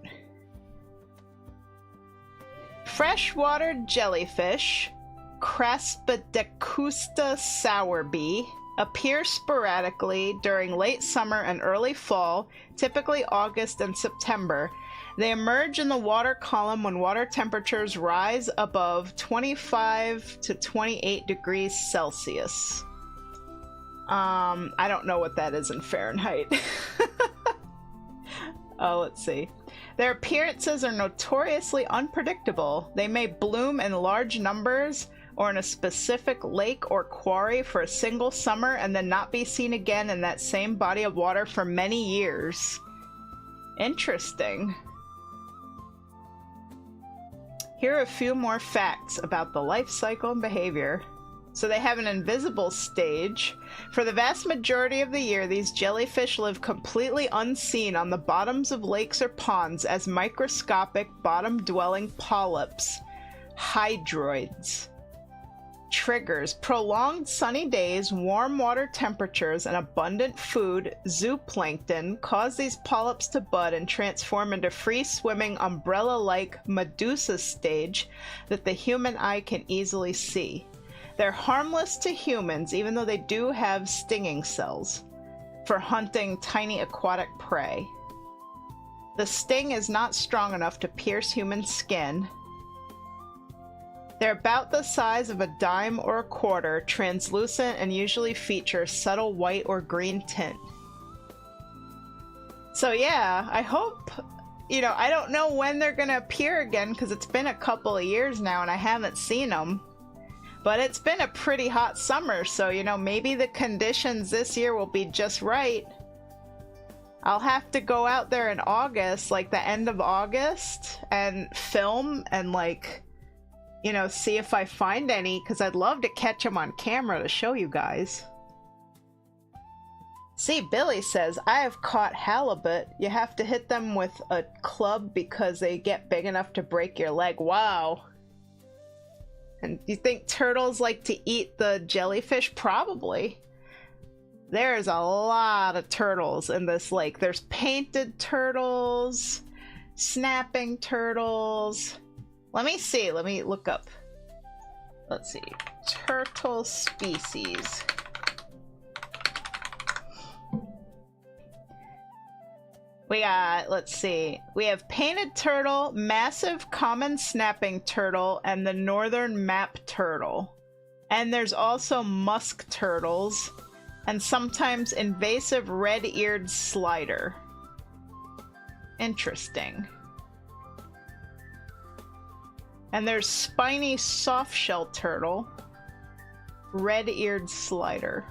Freshwater jellyfish, Craspedecusta sowerby, appear sporadically during late summer and early fall, typically August and September. They emerge in the water column when water temperatures rise above 25 to 28 degrees Celsius. I don't know what that is in Fahrenheit. Oh, let's see. Their appearances are notoriously unpredictable. They may bloom in large numbers or in a specific lake or quarry for a single summer and then not be seen again in that same body of water for many years. Interesting. Here are a few more facts about the life cycle and behavior. So they have an invisible stage. For the vast majority of the year, these jellyfish live completely unseen on the bottoms of lakes or ponds as microscopic bottom-dwelling polyps, hydroids. Triggers: prolonged sunny days, warm water temperatures, and abundant food, zooplankton, cause these polyps to bud and transform into free-swimming umbrella-like Medusa stage that the human eye can easily see. They're harmless to humans, even though they do have stinging cells for hunting tiny aquatic prey. The sting is not strong enough to pierce human skin. They're about the size of a dime or a quarter, translucent, and usually feature subtle white or green tint. So yeah, I hope, you know, I don't know when they're gonna appear again because it's been a couple of years now and I haven't seen them. But it's been a pretty hot summer, so, you know, maybe the conditions this year will be just right. I'll have to go out there in August, like the end of August, and film and, like, you know, see if I find any, because I'd love to catch them on camera to show you guys. See, Billy says, I have caught halibut. You have to hit them with a club because they get big enough to break your leg. Wow. And do you think turtles like to eat the jellyfish? Probably. There's a lot of turtles in this lake. There's painted turtles, snapping turtles. Let me see. Let me look up. Let's see. Turtle species. We got, let's see, we have painted turtle, massive common snapping turtle, and the northern map turtle. And there's also musk turtles, and sometimes invasive red-eared slider. Interesting. And there's spiny softshell turtle, red-eared slider.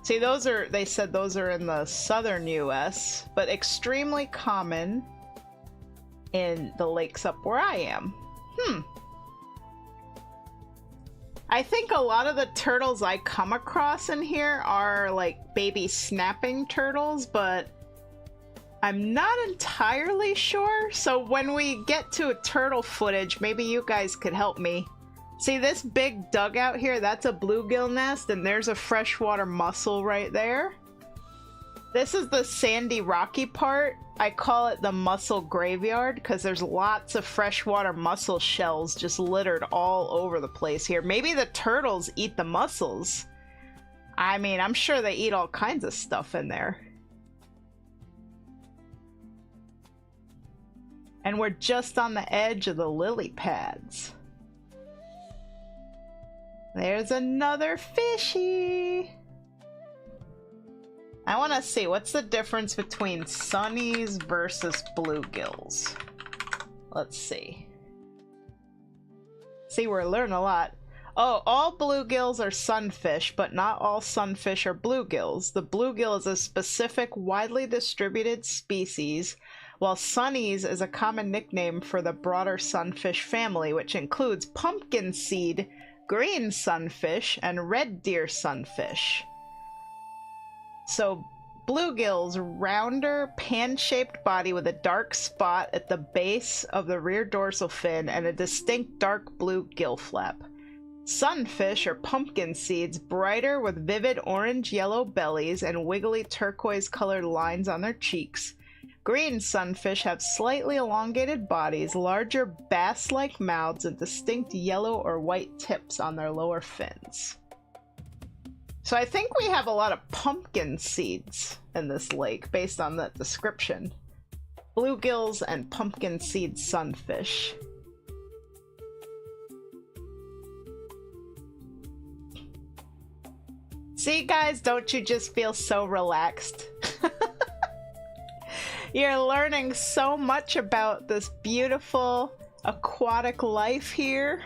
See, those are, they said those are in the southern US, but extremely common in the lakes up where I am. I think a lot of the turtles I come across in here are like baby snapping turtles, but I'm not entirely sure. So when we get to a turtle footage, maybe you guys could help me. See this big dugout here? That's a bluegill nest, and there's a freshwater mussel right there. This is the sandy rocky part. I call it the mussel graveyard because there's lots of freshwater mussel shells just littered all over the place here. Maybe the turtles eat the mussels. I mean, I'm sure they eat all kinds of stuff in there. And we're just on the edge of the lily pads. There's another fishy. I want to see, what's the difference between sunnies versus bluegills? Let's see. See, we're learning a lot. Oh, all bluegills are sunfish, but not all sunfish are bluegills. The bluegill is a specific, widely distributed species, while sunnies is a common nickname for the broader sunfish family, which includes pumpkin seed, green sunfish, and red deer sunfish. So bluegill's rounder, pan-shaped body with a dark spot at the base of the rear dorsal fin and a distinct dark blue gill flap. Sunfish or pumpkin seeds, brighter with vivid orange-yellow bellies and wiggly turquoise-colored lines on their cheeks. Green sunfish have slightly elongated bodies, larger bass-like mouths, and distinct yellow or white tips on their lower fins. So I think we have a lot of pumpkin seeds in this lake based on that description. Bluegills and pumpkin seed sunfish. See, guys, don't you just feel so relaxed? You're learning so much about this beautiful aquatic life here.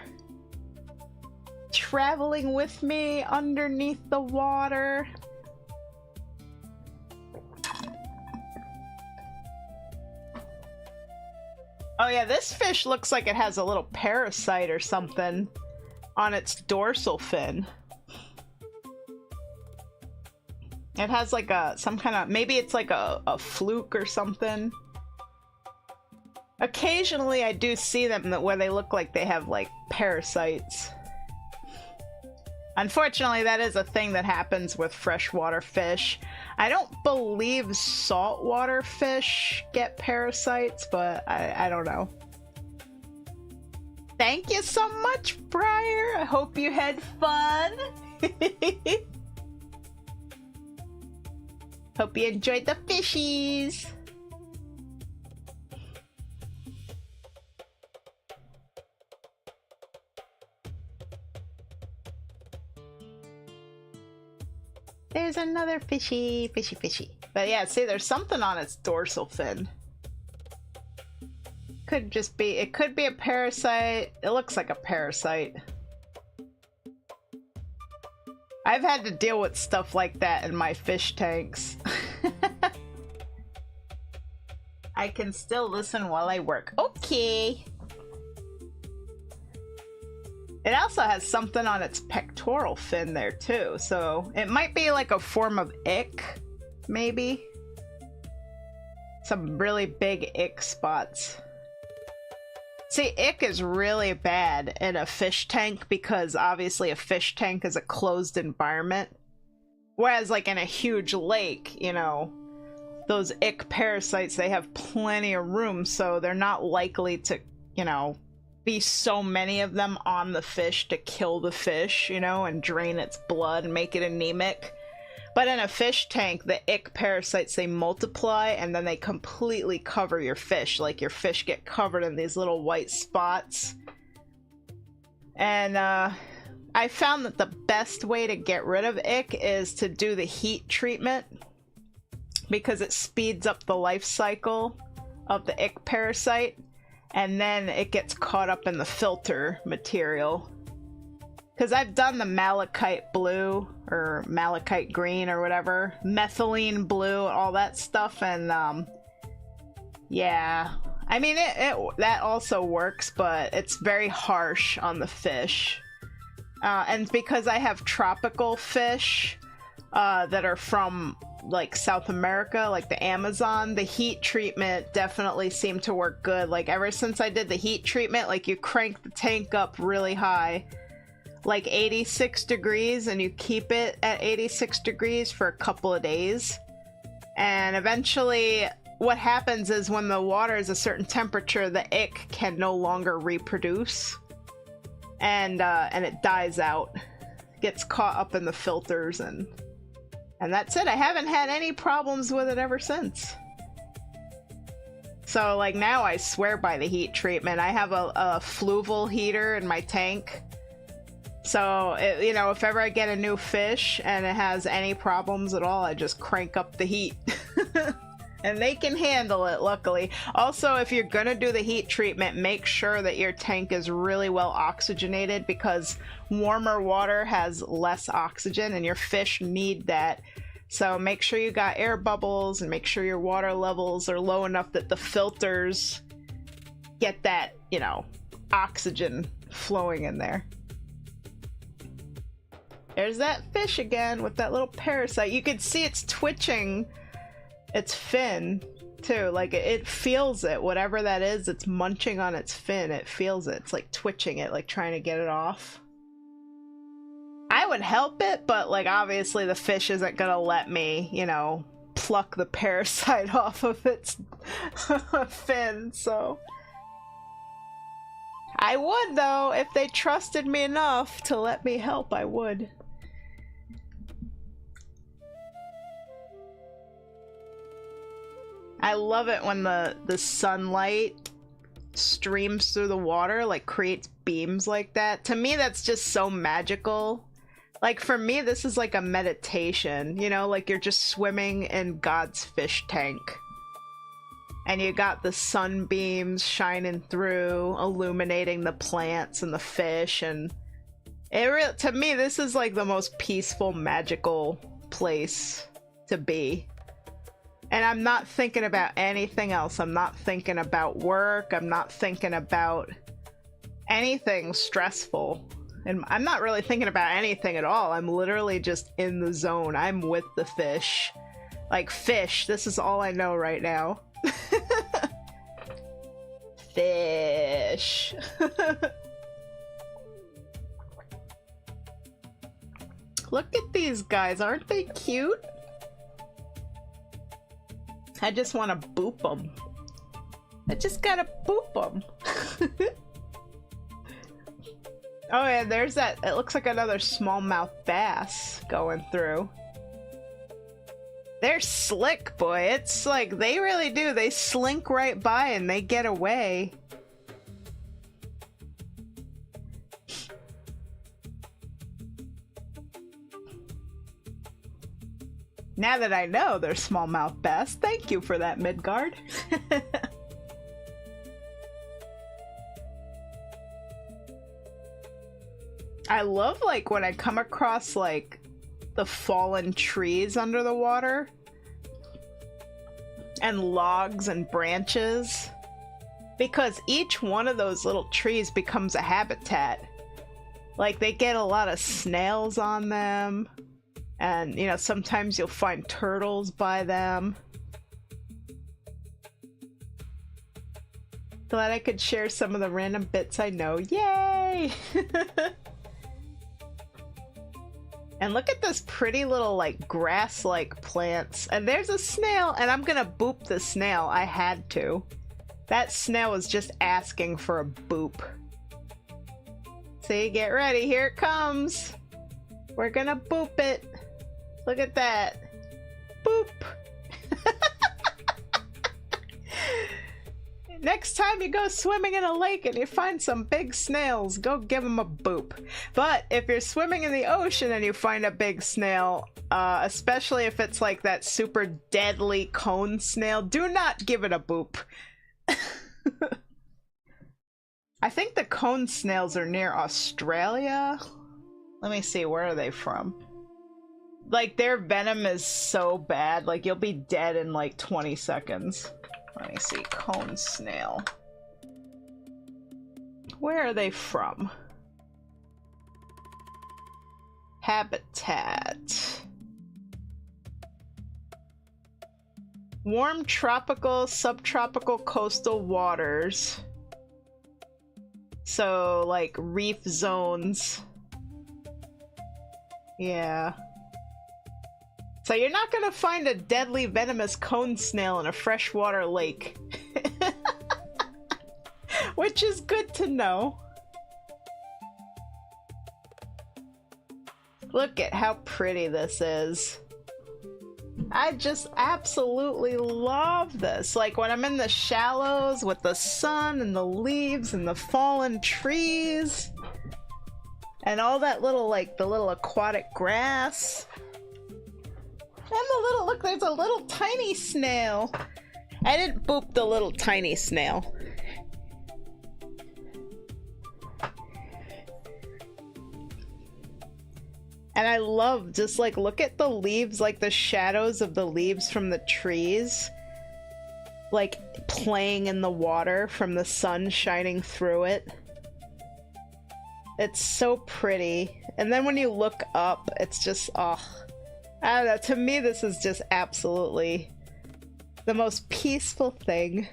Traveling with me underneath the water. Oh yeah, this fish looks like it has a little parasite or something on its dorsal fin. It has like some kind of, maybe it's like a fluke or something. Occasionally I do see them where they look like they have like parasites. Unfortunately, that is a thing that happens with freshwater fish. I don't believe saltwater fish get parasites, but I don't know. Thank you so much, Briar. I hope you had fun. Hope you enjoyed the fishies. There's another fishy, fishy, fishy. But yeah, see, there's something on its dorsal fin. Could just be, it could be a parasite. It looks like a parasite. I've had to deal with stuff like that in my fish tanks. I can still listen while I work. Okay. It also has something on its pectoral fin there too, so it might be like a form of ick, maybe. Some really big ick spots. See, ick is really bad in a fish tank because obviously a fish tank is a closed environment. Whereas like in a huge lake, you know, those ick parasites, they have plenty of room, so they're not likely to, you know, be so many of them on the fish to kill the fish, you know, and drain its blood and make it anemic. But in a fish tank, the ick parasites, they multiply and then they completely cover your fish. Like your fish get covered in these little white spots. And I found that the best way to get rid of ick is to do the heat treatment, because it speeds up the life cycle of the ick parasite, and then it gets caught up in the filter material. Because I've done the malachite blue, or malachite green, or whatever, methylene blue, all that stuff, and yeah. I mean, that also works, but it's very harsh on the fish. And because I have tropical fish that are from like South America, like the Amazon, the heat treatment definitely seemed to work good. Like ever since I did the heat treatment, like you crank the tank up really high, like 86 degrees, and you keep it at 86 degrees for a couple of days. And eventually what happens is when the water is a certain temperature, the ick can no longer reproduce. And it dies out, gets caught up in the filters, and that's it. I haven't had any problems with it ever since. So like now I swear by the heat treatment. I have a fluval heater in my tank. So, you know, if ever I get a new fish and it has any problems at all, I just crank up the heat. And they can handle it, luckily. Also, if you're gonna do the heat treatment, make sure that your tank is really well oxygenated, because warmer water has less oxygen and your fish need that. So make sure you got air bubbles and make sure your water levels are low enough that the filters get that, you know, oxygen flowing in there. There's that fish again with that little parasite. You can see it's twitching its fin too, like it feels it, whatever that is, it's munching on its fin, it feels it, it's like twitching it, like trying to get it off. I would help it, but like obviously the fish isn't gonna let me, you know, pluck the parasite off of its fin, so I would though, if they trusted me enough to let me help, I would. I love it when the sunlight streams through the water, like creates beams like that. To me, that's just so magical. Like for me, this is like a meditation, you know, like you're just swimming in God's fish tank. And you got the sunbeams shining through, illuminating the plants and the fish, and to me, this is like the most peaceful, magical place to be. And I'm not thinking about anything else. I'm not thinking about work. I'm not thinking about anything stressful. And I'm not really thinking about anything at all. I'm literally just in the zone. I'm with the fish. Like, fish. This is all I know right now. Fish. Look at these guys. Aren't they cute? I just want to boop them. I just gotta boop them. Oh yeah, there's that. It looks like another smallmouth bass going through. They're slick, boy. It's like, they really do. They slink right by and they get away. Now that I know they're smallmouth bass, thank you for that, Midgard. I love, like, when I come across, like, the fallen trees under the water. And logs and branches. Because each one of those little trees becomes a habitat. Like, they get a lot of snails on them. And, you know, sometimes you'll find turtles by them. Glad I could share some of the random bits I know. Yay! And look at this pretty little, like, grass-like plants. And there's a snail, and I'm gonna boop the snail. I had to. That snail was just asking for a boop. See, get ready. Here it comes. We're gonna boop it. Look at that. Boop. Next time you go swimming in a lake and you find some big snails, go give them a boop. But if you're swimming in the ocean and you find a big snail, especially if it's like that super deadly cone snail, do not give it a boop. I think the cone snails are near Australia. Let me see, where are they from? Like, their venom is so bad, like, you'll be dead in like 20 seconds. Let me see, cone snail. Where are they from? Habitat. Warm tropical, subtropical coastal waters. So, like, reef zones. Yeah. So you're not gonna find a deadly venomous cone snail in a freshwater lake. Which is good to know. Look at how pretty this is. I just absolutely love this. Like, when I'm in the shallows with the sun and the leaves and the fallen trees and all that little, like, the little aquatic grass. And the little, look, there's a little tiny snail. I didn't boop the little tiny snail. And I love, just like, look at the leaves, like the shadows of the leaves from the trees, like playing in the water from the sun shining through it. It's so pretty. And then when you look up, it's just, oh, I don't know, to me this is just absolutely the most peaceful thing.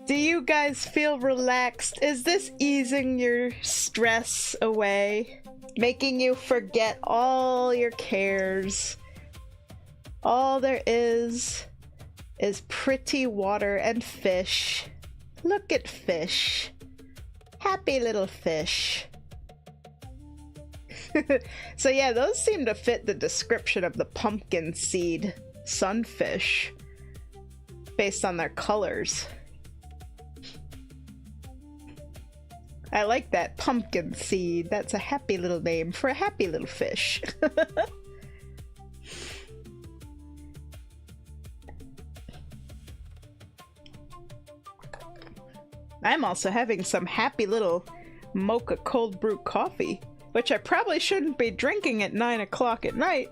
Do you guys feel relaxed? Is this easing your stress away? Making you forget all your cares? All there is pretty water and fish. Look at fish. Happy little fish. So yeah, those seem to fit the description of the pumpkin seed sunfish based on their colors. I like that, pumpkin seed. That's a happy little name for a happy little fish. I'm also having some happy little mocha cold brew coffee, which I probably shouldn't be drinking at 9 o'clock at night.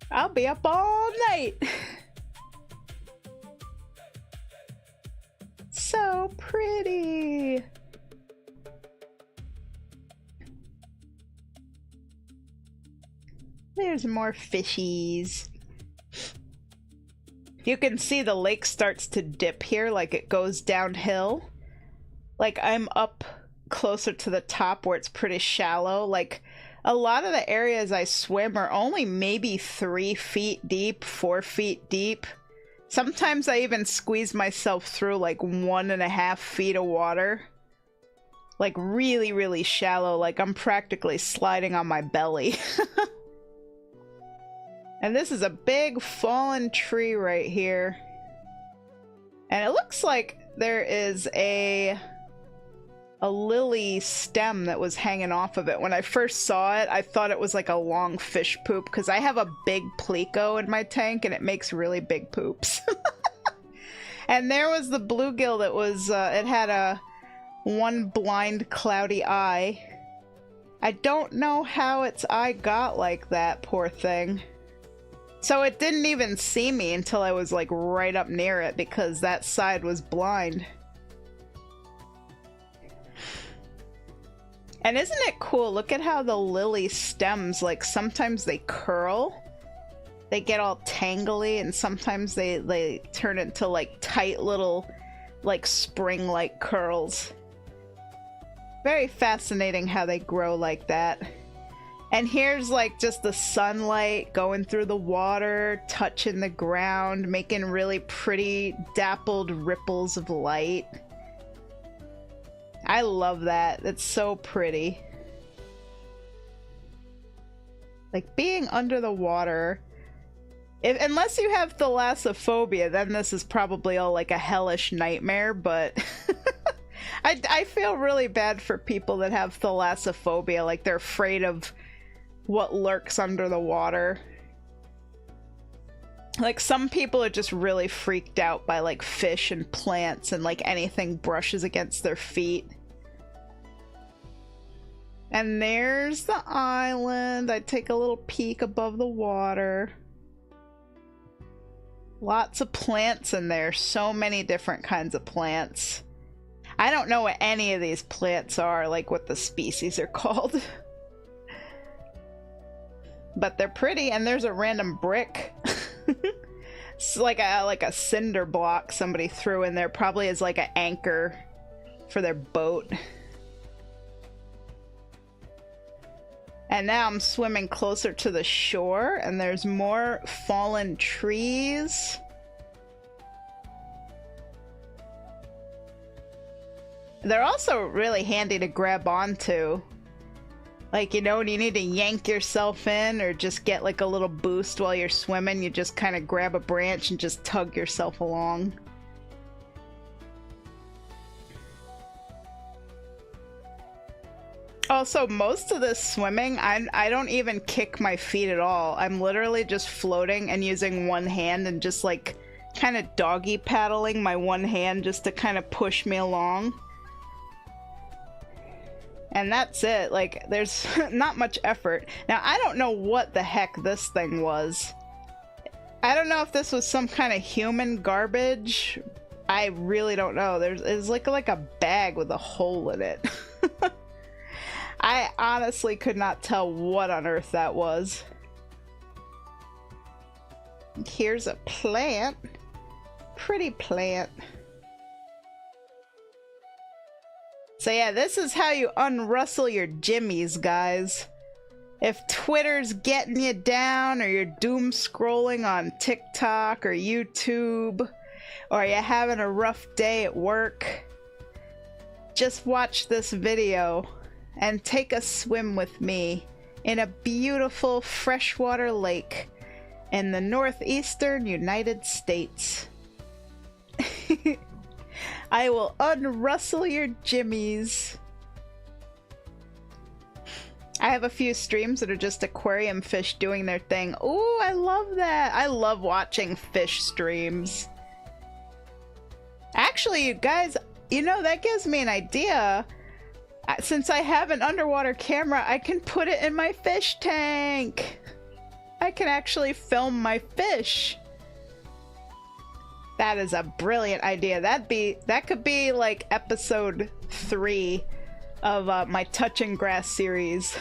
I'll be up all night. So pretty. There's more fishies. You can see the lake starts to dip here, like it goes downhill. Like, I'm up closer to the top where it's pretty shallow. Like, a lot of the areas I swim are only maybe 3 feet deep, 4 feet deep. Sometimes I even squeeze myself through like 1.5 feet of water. Like, really, really shallow. Like, I'm practically sliding on my belly. And this is a big fallen tree right here. And it looks like there is a lily stem that was hanging off of it. When I first saw it, I thought it was like a long fish poop, because I have a big pleco in my tank and it makes really big poops. And there was the bluegill that was, it had one blind cloudy eye. I don't know how its eye got like that, poor thing. So it didn't even see me until I was like right up near it, because that side was blind. And isn't it cool? Look at how the lily stems, like sometimes they curl. They get all tangly, and sometimes they turn into like tight little like spring-like curls. Very fascinating how they grow like that. And here's like just the sunlight going through the water, touching the ground, making really pretty dappled ripples of light. I love that. It's so pretty. Like being under the water, unless you have thalassophobia, then this is probably all like a hellish nightmare, but I feel really bad for people that have thalassophobia, like they're afraid of what lurks under the water. Like some people are just really freaked out by like fish and plants and like anything brushes against their feet. And there's the island. I take a little peek above the water. Lots of plants in there. So many different kinds of plants. I don't know what any of these plants are, like what the species are called. But they're pretty, and there's a random brick. It's like a cinder block somebody threw in there, probably as like an anchor for their boat. And now I'm swimming closer to the shore, and there's more fallen trees. They're also really handy to grab onto. Like, you know, when you need to yank yourself in or just get like a little boost while you're swimming, you just kind of grab a branch and just tug yourself along. Also, most of this swimming, I don't even kick my feet at all. I'm literally just floating and using one hand and just like kind of doggy paddling my one hand just to kind of push me along. And that's it. Like, there's not much effort. Now, I don't know what the heck this thing was. I don't know if this was some kind of human garbage. I really don't know. It's like a bag with a hole in it. I honestly could not tell what on earth that was. Here's a plant. Pretty plant. So yeah, this is how you unrustle your jimmies, guys. If Twitter's getting you down, or you're doom scrolling on TikTok or YouTube, or you're having a rough day at work, just watch this video and take a swim with me in a beautiful freshwater lake in the northeastern United States. I will unrustle your jimmies. I have a few streams that are just aquarium fish doing their thing. Ooh, I love that. I love watching fish streams. Actually, you guys, you know, that gives me an idea. Since I have an underwater camera, I can put it in my fish tank. I can actually film my fish. That is a brilliant idea. That could be like episode 3 of my Touching Grass series.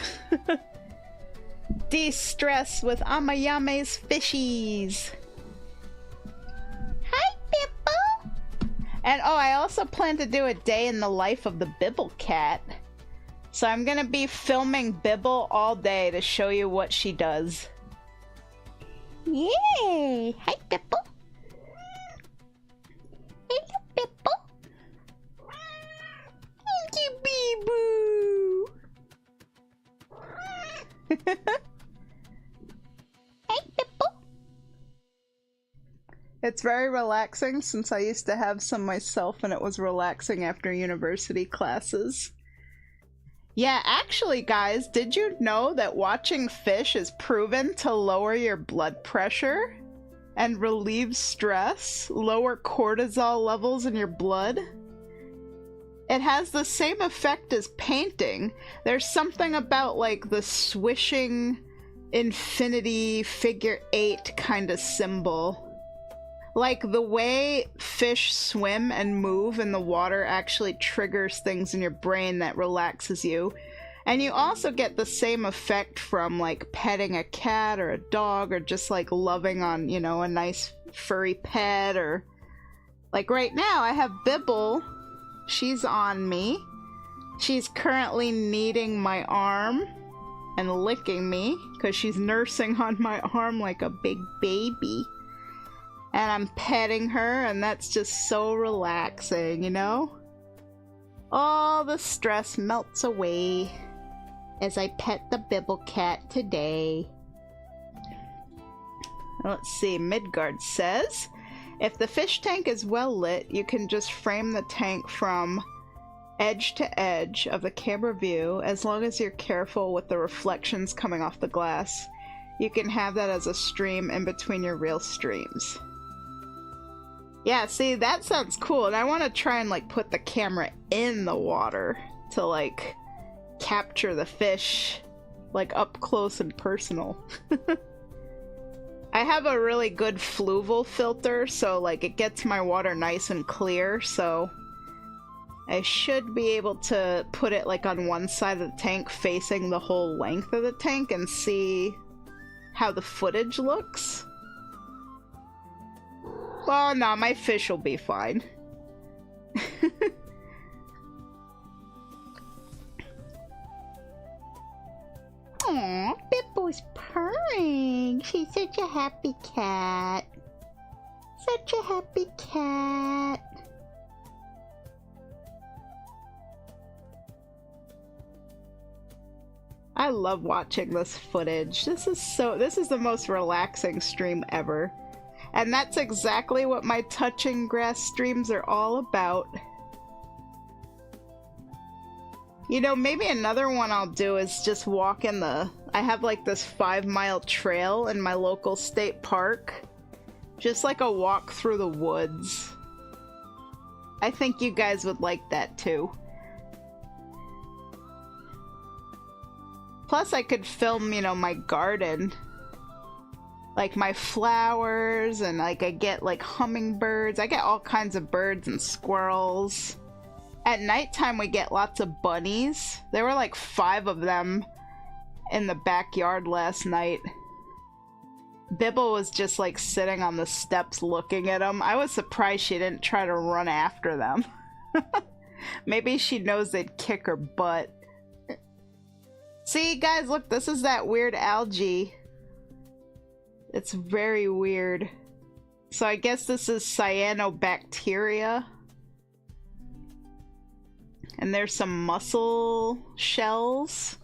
De-stress with Amayame's fishies. Hi, Bibble! And oh, I also plan to do a day in the life of the Bibble cat. So I'm gonna be filming Bibble all day to show you what she does. Yay! Hi, Bibble! Hello, Bibble! Thank you, Bee-Boo! Hey, Bibble! It's very relaxing since I used to have some myself, and it was relaxing after university classes. Yeah, actually, guys, did you know that watching fish is proven to lower your blood pressure and relieve stress, lower cortisol levels in your blood? It has the same effect as painting. There's something about like the swishing infinity figure 8 kind of symbol. Like the way fish swim and move in the water actually triggers things in your brain that relaxes you. And you also get the same effect from like petting a cat or a dog, or just like loving on, you know, a nice furry pet. Or like right now I have Bibble. She's on me. She's currently kneading my arm and licking me because she's nursing on my arm like a big baby. And I'm petting her, and that's just so relaxing, you know? All the stress melts away as I pet the Bibble cat today. Let's see, Midgard says, if the fish tank is well lit, you can just frame the tank from edge to edge of the camera view, as long as you're careful with the reflections coming off the glass. You can have that as a stream in between your real streams. Yeah, see, that sounds cool, and I want to try and like put the camera in the water to like capture the fish like up close and personal. I have a really good fluval filter, so like it gets my water nice and clear, so I should be able to put it like on one side of the tank facing the whole length of the tank and see how the footage looks. Well, no, my fish will be fine. Aw, Bibble's purring. She's such a happy cat. Such a happy cat. I love watching this footage. This is the most relaxing stream ever. And that's exactly what my touching grass streams are all about. You know, maybe another one I'll do is just walk in the... I have like this 5-mile trail in my local state park. Just like a walk through the woods. I think you guys would like that too. Plus I could film, you know, my garden. Like my flowers, and like I get like hummingbirds. I get all kinds of birds and squirrels. At nighttime we get lots of bunnies. There were like 5 of them in the backyard last night. Bibble was just like sitting on the steps looking at them. I was surprised she didn't try to run after them. Maybe she knows they'd kick her butt. See guys, look, this is that weird algae. It's very weird. So I guess this is cyanobacteria. And there's some mussel shells.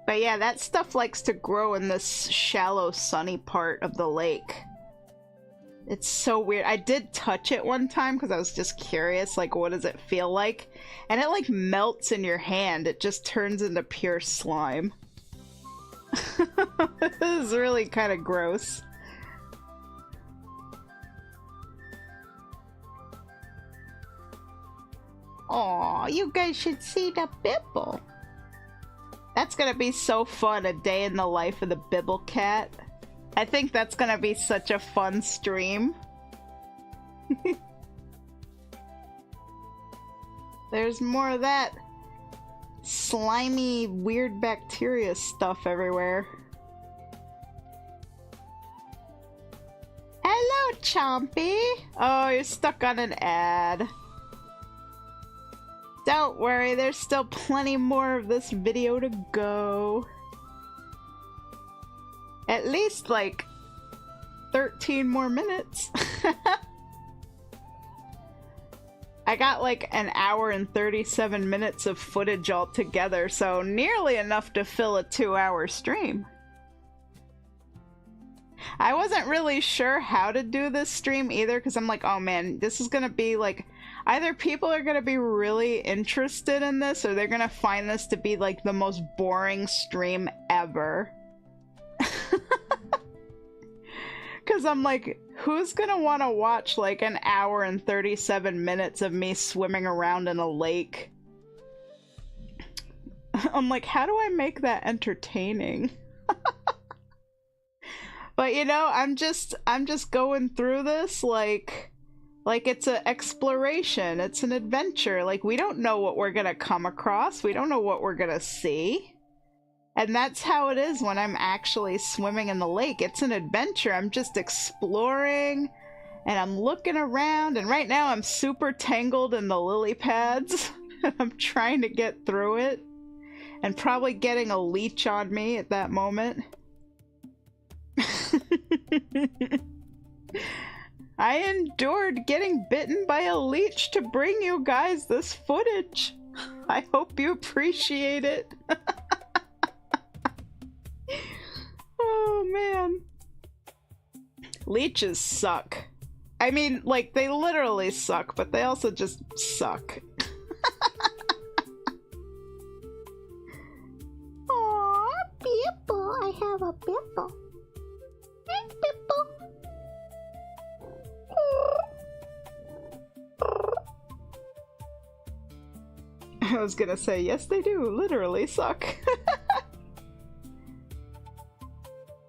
But yeah, that stuff likes to grow in this shallow, sunny part of the lake. It's so weird. I did touch it one time because I was just curious, like, what does it feel like? And it like melts in your hand. It just turns into pure slime. This is really kind of gross. Aw, you guys should see the Bibble. That's gonna be so fun, a day in the life of the Bibble cat. I think that's gonna be such a fun stream. There's more of that slimy, weird bacteria stuff everywhere. Hello, Chompy! Oh, you're stuck on an ad. Don't worry, there's still plenty more of this video to go. At least like 13 more minutes. I got like an hour and 37 minutes of footage altogether, so nearly enough to fill a 2-hour stream. I wasn't really sure how to do this stream either, because I'm like, oh man, this is gonna be like, either people are gonna be really interested in this, or they're gonna find this to be like the most boring stream ever. Because I'm like, who's gonna want to watch like an hour and 37 minutes of me swimming around in a lake? I'm like, how do I make that entertaining? But you know, I'm just going through this like Like, it's an exploration, it's an adventure. Like, we don't know what we're gonna come across, we don't know what we're gonna see. And that's how it is when I'm actually swimming in the lake. It's an adventure. I'm just exploring, and I'm looking around, and right now I'm super tangled in the lily pads. I'm trying to get through it, and probably getting a leech on me at that moment. I endured getting bitten by a leech to bring you guys this footage. I hope you appreciate it. Oh man. Leeches suck. I mean, like, they literally suck, but they also just suck. Aww, Pipple, I have a pimple. Hey, Pipple. I was gonna say, yes they do, literally suck.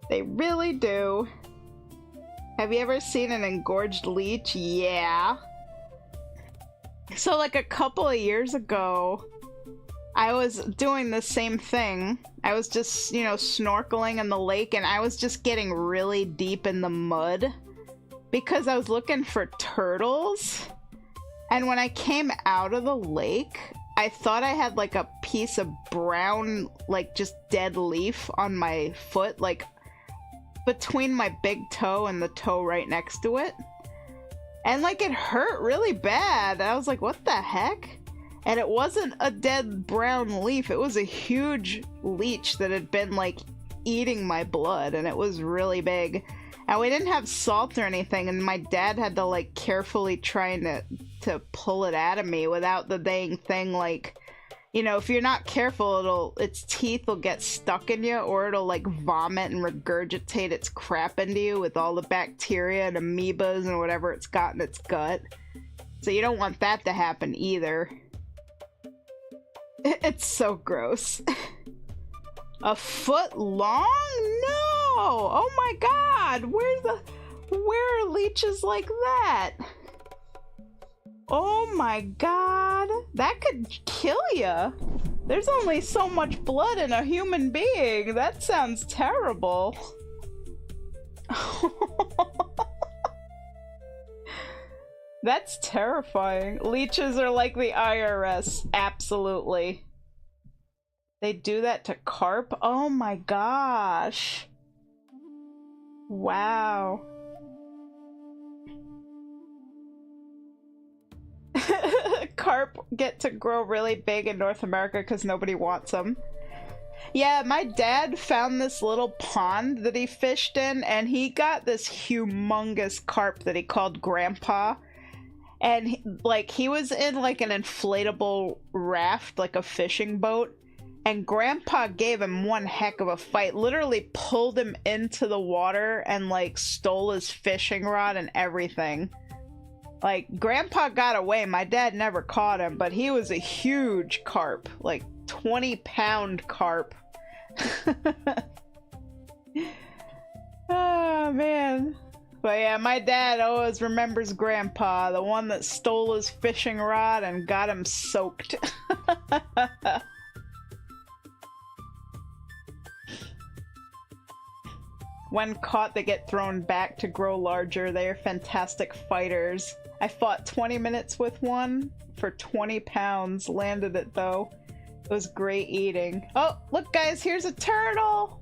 They really do. Have you ever seen an engorged leech? Yeah. So like a couple of years ago, I was doing the same thing. I was just, you know, snorkeling in the lake, and I was just getting really deep in the mud because I was looking for turtles. And when I came out of the lake, I thought I had like a piece of brown, like just dead leaf on my foot, like between my big toe and the toe right next to it. And like it hurt really bad. I was like, what the heck? And it wasn't a dead brown leaf. It was a huge leech that had been like eating my blood, and it was really big. And we didn't have salt or anything, and my dad had to like carefully trying to pull it out of me without the dang thing, like, you know, if you're not careful, its teeth will get stuck in you, or it'll like vomit and regurgitate its crap into you with all the bacteria and amoebas and whatever it's got in its gut. So you don't want that to happen either. It's so gross. A foot long? No! Oh my god! Where are leeches like that? Oh my god! That could kill ya! There's only so much blood in a human being! That sounds terrible. That's terrifying. Leeches are like the IRS. Absolutely. They do that to carp? Oh my gosh. Wow. Carp get to grow really big in North America because nobody wants them. Yeah, my dad found this little pond that he fished in, and he got this humongous carp that he called Grandpa. And he was in like an inflatable raft, like a fishing boat, and Grandpa gave him one heck of a fight. Literally pulled him into the water and like stole his fishing rod and everything. Like, Grandpa got away. My dad never caught him, but he was a huge carp, like 20-pound carp. Oh man. But yeah, my dad always remembers Grandpa, the one that stole his fishing rod and got him soaked. When caught, they get thrown back to grow larger. They are fantastic fighters. I fought 20 minutes with one for 20 pounds. Landed it though. It was great eating. Oh, look guys, here's a turtle!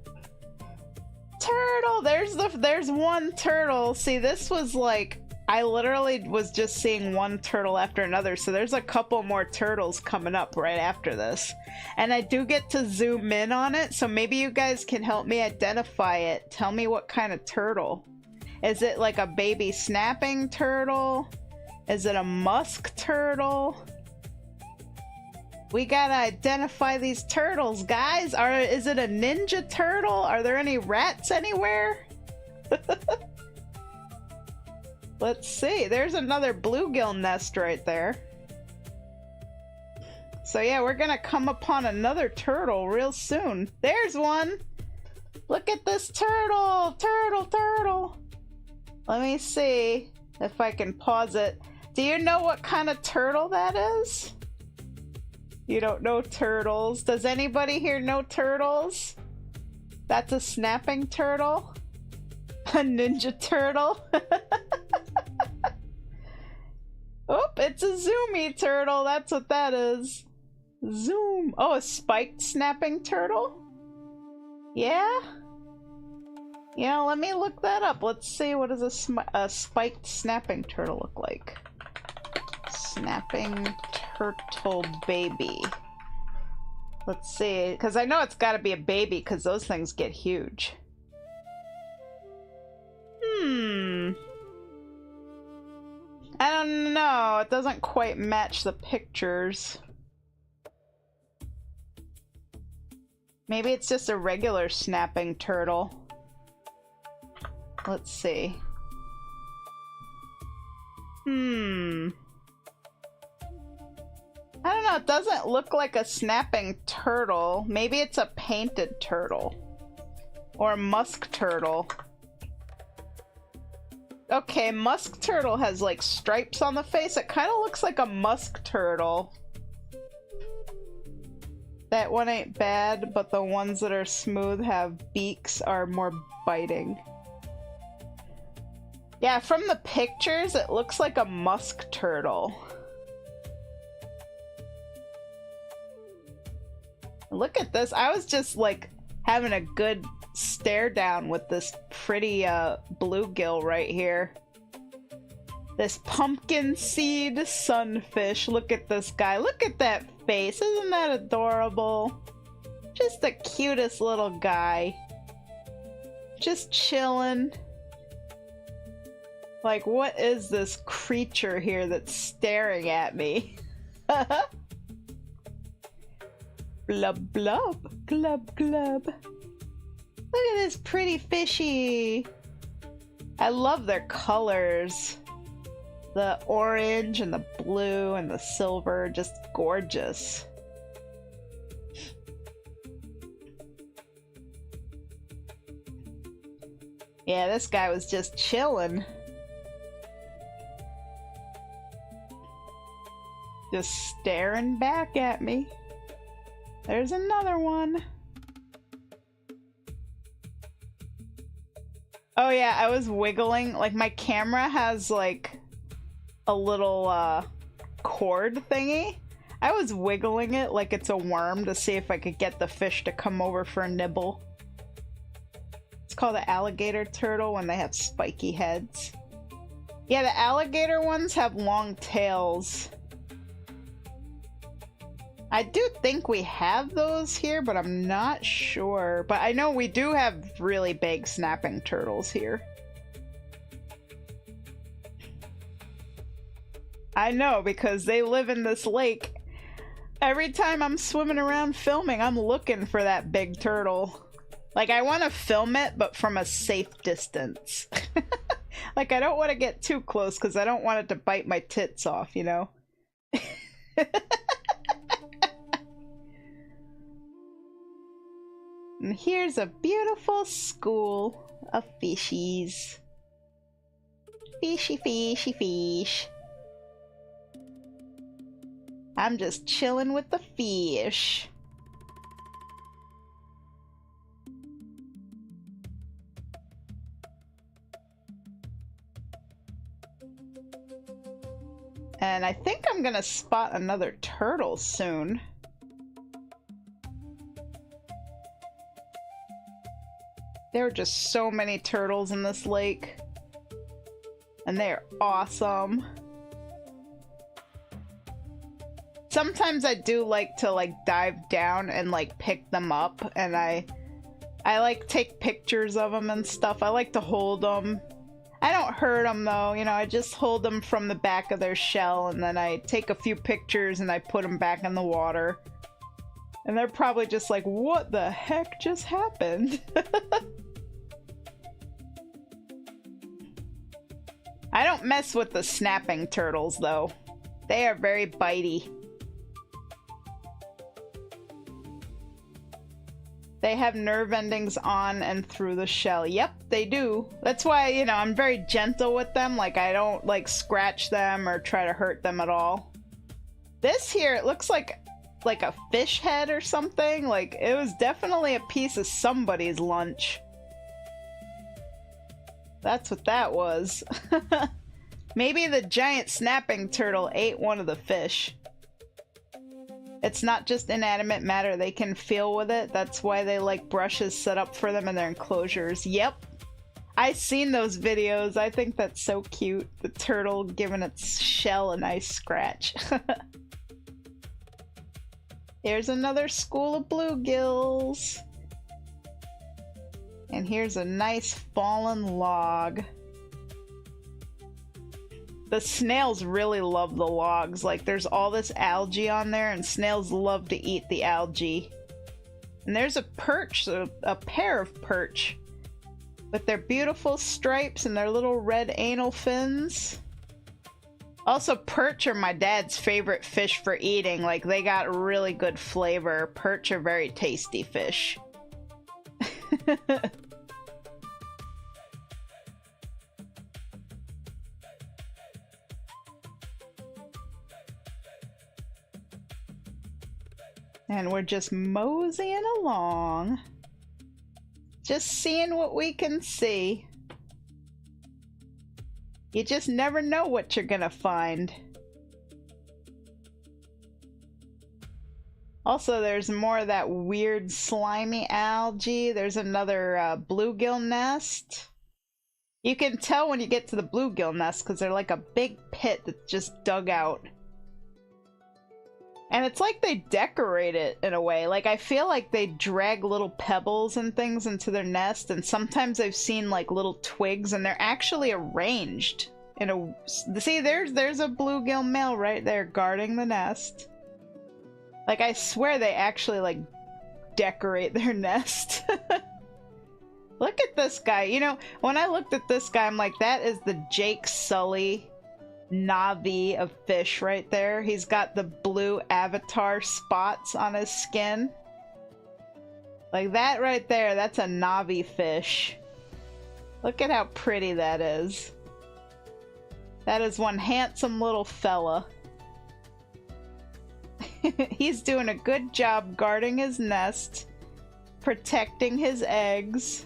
Turtle! There's one turtle. See, this was like, I literally was just seeing one turtle after another, so there's a couple more turtles coming up right after this. And I do get to zoom in on it, so maybe you guys can help me identify it. Tell me what kind of turtle. Is it like a baby snapping turtle? Is it a musk turtle? We gotta identify these turtles, guys. Is it a ninja turtle? Are there any rats anywhere? Let's see. There's another bluegill nest right there. So yeah, we're gonna come upon another turtle real soon. There's one! Look at this turtle! Turtle! Let me see. If I can pause it. Do you know what kind of turtle that is? You don't know turtles. Does anybody here know turtles? That's a snapping turtle? A ninja turtle? Oop, it's a zoomy turtle. That's what that is. Zoom. Oh, a spiked snapping turtle? Yeah? Yeah, let me look that up. Let's see, what does a spiked snapping turtle look like? Snapping turtle baby. Let's see, because I know it's got to be a baby because those things get huge. I don't know. It doesn't quite match the pictures. Maybe it's just a regular snapping turtle. Let's see. I don't know. It doesn't look like a snapping turtle. Maybe it's a painted turtle. Or a musk turtle. Okay, musk turtle has like stripes on the face. It kind of looks like a musk turtle. That one ain't bad, but the ones that are smooth have beaks are more biting. Yeah, from the pictures, it looks like a musk turtle. Look at this. I was just like having a good stare down with this pretty bluegill right here. This pumpkin seed sunfish. Look at this guy. Look at that face. Isn't that adorable? Just the cutest little guy. Just chilling. Like, what is this creature here that's staring at me? Blub blub. Glub glub. Look at this pretty fishy. I love their colors. The orange and the blue and the silver, just gorgeous. Yeah, this guy was just chilling. Just staring back at me. There's another one. Oh yeah, I was wiggling. Like, my camera has like a little cord thingy. I was wiggling it like it's a worm to see if I could get the fish to come over for a nibble. It's called an alligator turtle when they have spiky heads. Yeah, the alligator ones have long tails. I do think we have those here, but I'm not sure. But I know we do have really big snapping turtles here. I know, because they live in this lake. Every time I'm swimming around filming, I'm looking for that big turtle. Like, I want to film it, but from a safe distance. Like, I don't want to get too close, because I don't want it to bite my tits off, you know? And here's a beautiful school of fishies. Fishy, fishy, fish. I'm just chilling with the fish. And I think I'm gonna spot another turtle soon. There are just so many turtles in this lake. And they are awesome. Sometimes I do like to like dive down and like pick them up, and I like take pictures of them and stuff. I like to hold them. I don't hurt them though, you know, I just hold them from the back of their shell, and then I take a few pictures and I put them back in the water. And they're probably just like, what the heck just happened? I don't mess with the snapping turtles though. They are very bitey. They have nerve endings on and through the shell. Yep, they do. That's why, you know, I'm very gentle with them. Like, I don't, like, scratch them or try to hurt them at all. This here, it looks like a fish head or something. Like, it was definitely a piece of somebody's lunch. That's what that was. Maybe the giant snapping turtle ate one of the fish. It's not just inanimate matter, they can feel with it. That's why they like brushes set up for them in their enclosures. Yep. I've seen those videos. I think that's so cute. The turtle giving its shell a nice scratch. Here's another school of bluegills. And here's a nice fallen log. The snails really love the logs. Like, there's all this algae on there, and snails love to eat the algae. And there's a perch, a pair of perch, with their beautiful stripes and their little red anal fins. Also, perch are my dad's favorite fish for eating. Like, they got really good flavor. Perch are very tasty fish. And we're just moseying along. Just seeing what we can see. You just never know what you're gonna find. Also, there's more of that weird slimy algae. There's another bluegill nest. You can tell when you get to the bluegill nest because they're like a big pit that's just dug out. And it's like they decorate it in a way. Like, I feel like they drag little pebbles and things into their nest, and sometimes I've seen like little twigs and they're actually arranged in a... See, there's a bluegill male right there guarding the nest. Like, I swear they actually like decorate their nest. Look at this guy. You know, when I looked at this guy, I'm like, that is the Jake Sully Navi of fish right there. He's got the blue avatar spots on his skin. Like that right there, that's a Navi fish. Look at how pretty that is. That is one handsome little fella. He's doing a good job guarding his nest, protecting his eggs.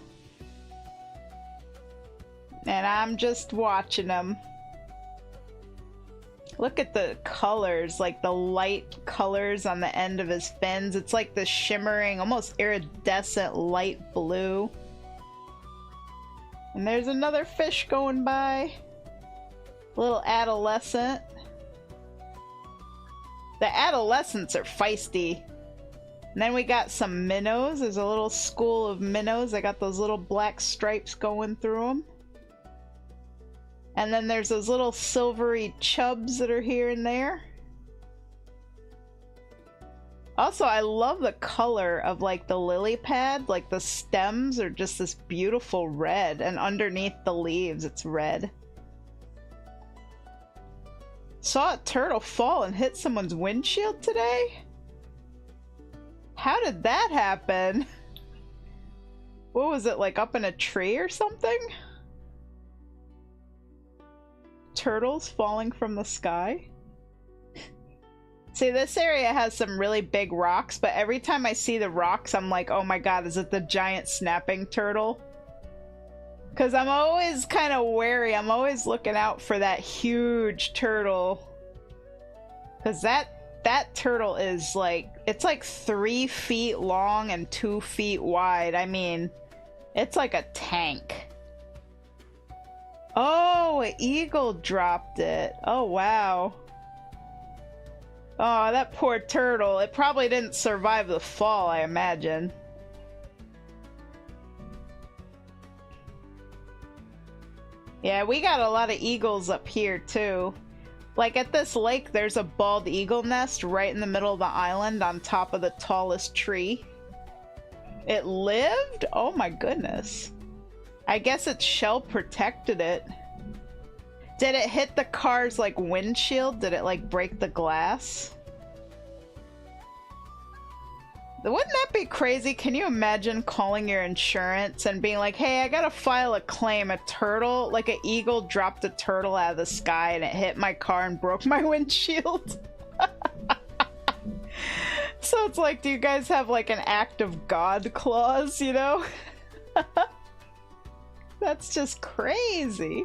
And I'm just watching him. Look at the colors, like the light colors on the end of his fins. It's like the shimmering, almost iridescent light blue. And there's another fish going by. Little adolescent. The adolescents are feisty. And then we got some minnows. There's a little school of minnows. They got those little black stripes going through them. And then there's those little silvery chubs that are here and there. Also, I love the color of like the lily pad. Like the stems are just this beautiful red, and underneath the leaves it's red. Saw a turtle fall and hit someone's windshield today? How did that happen? What was it, like up in a tree or something? Turtles falling from the sky? See, this area has some really big rocks, but every time I see the rocks, I'm like, oh my god, is it the giant snapping turtle? Because I'm always kind of wary. I'm always looking out for that huge turtle. Because that turtle is like, it's like 3 feet long and 2 feet wide. I mean, it's like a tank. Oh, an eagle dropped it. Oh, wow. Oh, that poor turtle. It probably didn't survive the fall, I imagine. Yeah, we got a lot of eagles up here, too. Like, at this lake, there's a bald eagle nest right in the middle of the island on top of the tallest tree. It lived? Oh my goodness. I guess its shell protected it. Did it hit the car's, like, windshield? Did it, like, break the glass? Wouldn't that be crazy? Can you imagine calling your insurance and being like, hey, I gotta file a claim. A turtle, like an eagle, dropped a turtle out of the sky and it hit my car and broke my windshield? So it's like, do you guys have like an act of God clause, you know? That's just crazy.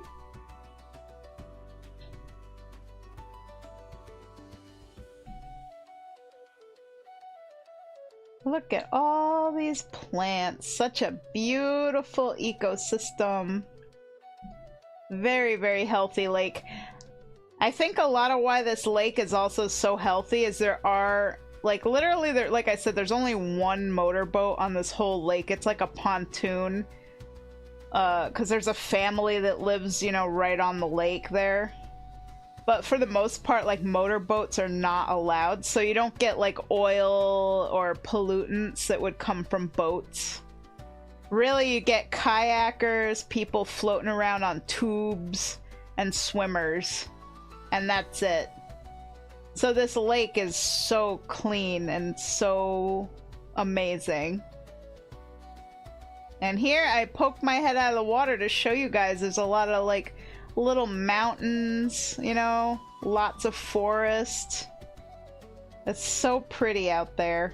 Look at all these plants. Such a beautiful ecosystem. Very, very healthy lake. I think a lot of why this lake is also so healthy is there are, like, literally, there, like I said, there's only one motorboat on this whole lake. It's like a pontoon. Because there's a family that lives, you know, right on the lake there. But for the most part, like, motorboats are not allowed, so you don't get, like, oil or pollutants that would come from boats. Really, you get kayakers, people floating around on tubes, and swimmers. And that's it. So this lake is so clean and so amazing. And here, I poked my head out of the water to show you guys there's a lot of, like, little mountains, you know, lots of forest. It's so pretty out there.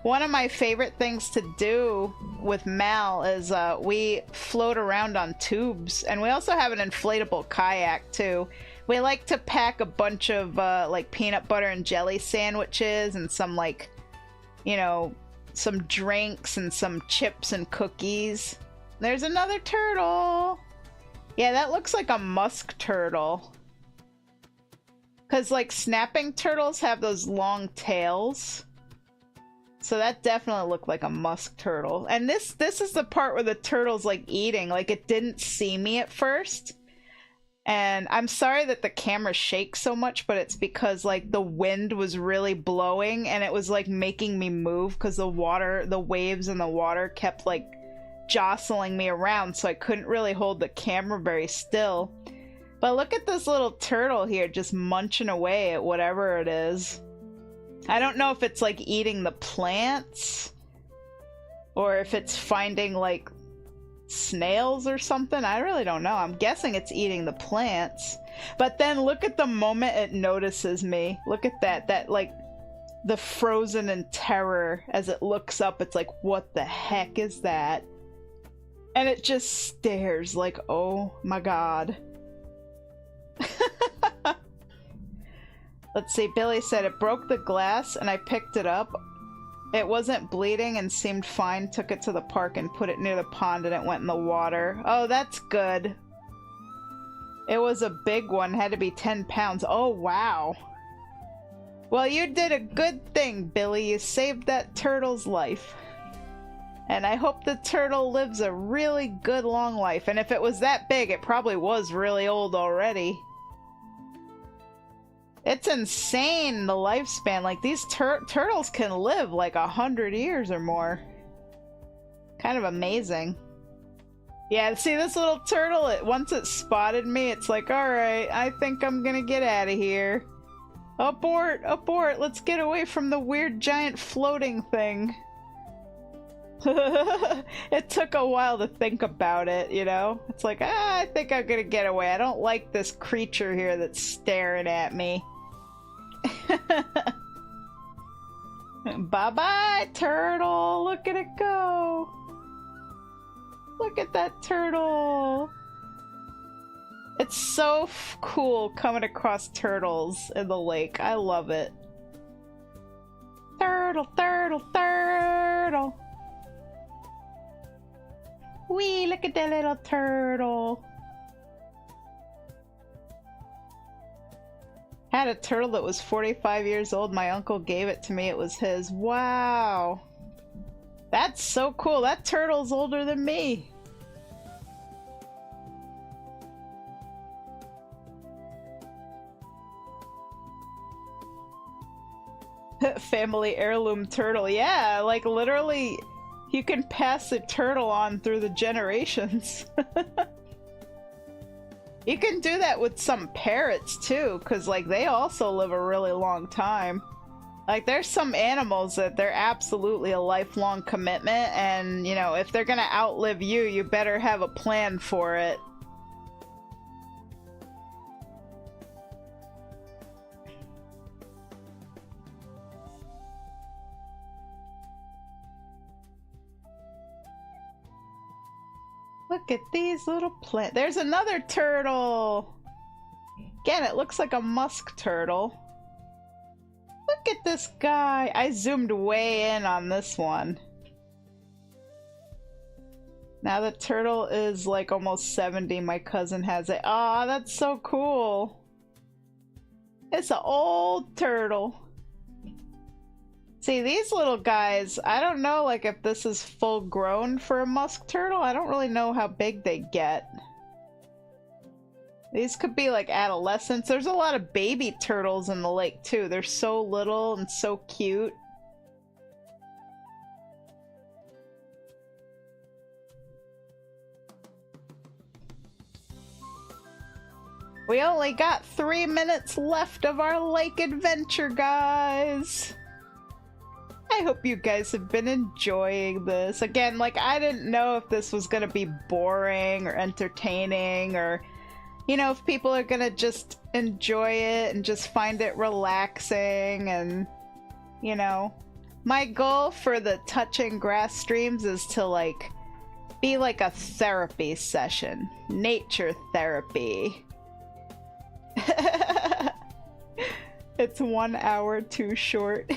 One of my favorite things to do with Mal is we float around on tubes, and we also have an inflatable kayak too. We like to pack a bunch of like peanut butter and jelly sandwiches and some, like, you know, some drinks and some chips and cookies. There's another turtle. Yeah, that looks like a musk turtle. Because, like, snapping turtles have those long tails. So that definitely looked like a musk turtle. And this is the part where the turtle's, like, eating. Like, it didn't see me at first. And I'm sorry that the camera shakes so much, but it's because, like, the wind was really blowing and it was, like, making me move because the waves in the water kept, like, jostling me around, so I couldn't really hold the camera very still. But look at this little turtle here just munching away at whatever it is. I don't know if it's like eating the plants or if it's finding like snails or something. I really don't know. I'm guessing it's eating the plants. But then look at the moment it notices me. Look at that like the frozen in terror as it looks up. It's like, what the heck is that? And it just stares like, oh my god. Let's see, Billy said it broke the glass and I picked it up. It wasn't bleeding and seemed fine. Took it to the park and put it near the pond and it went in the water. Oh, that's good. It was a big one, had to be 10 pounds. Oh, wow. Well, you did a good thing, Billy. You saved that turtle's life. And I hope the turtle lives a really good long life. And if it was that big, it probably was really old already. It's insane, the lifespan. Like, these turtles can live like 100 years or more. Kind of amazing. Yeah, see this little turtle? Once it spotted me, it's like, alright, I think I'm gonna get out of here. Abort! Abort! Let's get away from the weird giant floating thing. It took a while to think about it, you know? It's like, I think I'm gonna get away. I don't like this creature here that's staring at me. Bye-bye, turtle! Look at it go! Look at that turtle! It's so cool coming across turtles in the lake. I love it. Turtle, turtle, turtle! Wee, look at that little turtle. Had a turtle that was 45 years old. My uncle gave it to me. It was his. Wow. That's so cool. That turtle's older than me. Family heirloom turtle. Yeah, like literally you can pass the turtle on through the generations. You can do that with some parrots too, because like they also live a really long time. Like, there's some animals that they're absolutely a lifelong commitment, and, you know, if they're gonna outlive you, you better have a plan for it. Look at these little plants. There's another turtle! Again, it looks like a musk turtle. Look at this guy. I zoomed way in on this one. Now the turtle is like almost 70. My cousin has it. Aw, that's so cool. It's an old turtle. See, these little guys, I don't know like if this is full grown for a musk turtle. I don't really know how big they get. These could be like adolescents. There's a lot of baby turtles in the lake too. They're so little and so cute. We only got 3 minutes left of our lake adventure, guys. I hope you guys have been enjoying this. Again, like, I didn't know if this was gonna be boring or entertaining, or, you know, if people are gonna just enjoy it and just find it relaxing. And, you know, my goal for the touching grass streams is to, like, be like a therapy session. Nature therapy. It's 1 hour too short.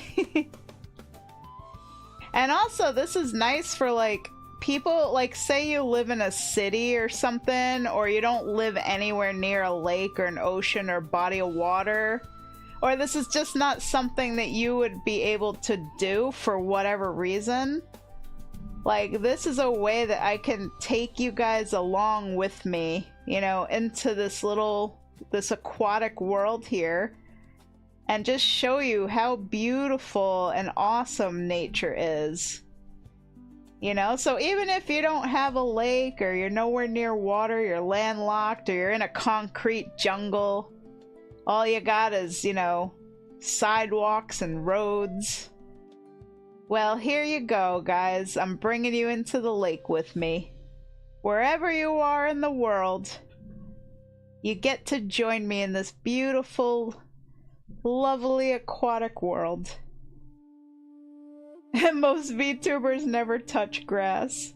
And also, this is nice for, like, people, like, say you live in a city or something, or you don't live anywhere near a lake or an ocean or body of water, or this is just not something that you would be able to do for whatever reason. Like, this is a way that I can take you guys along with me, you know, into this aquatic world here, and just show you how beautiful and awesome nature is. You know, so even if you don't have a lake, or you're nowhere near water, you're landlocked, or you're in a concrete jungle, all you got is, you know, sidewalks and roads. Well, here you go, guys. I'm bringing you into the lake with me. Wherever you are in the world, you get to join me in this beautiful, lovely aquatic world. And most VTubers never touch grass.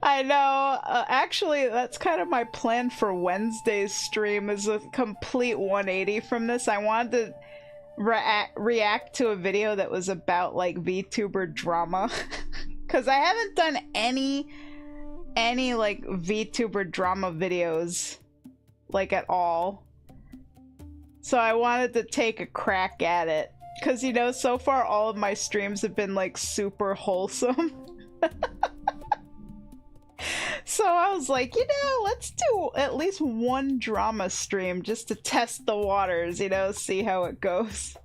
I know. Actually, that's kind of my plan for Wednesday's stream, is a complete 180 from this. I wanted to react to a video that was about, like, VTuber drama. Because I haven't done any like VTuber drama videos, like, at all. So I wanted to take a crack at it. Because, you know, so far all of my streams have been, like, super wholesome. So I was like, you know, let's do at least one drama stream just to test the waters, you know, see how it goes.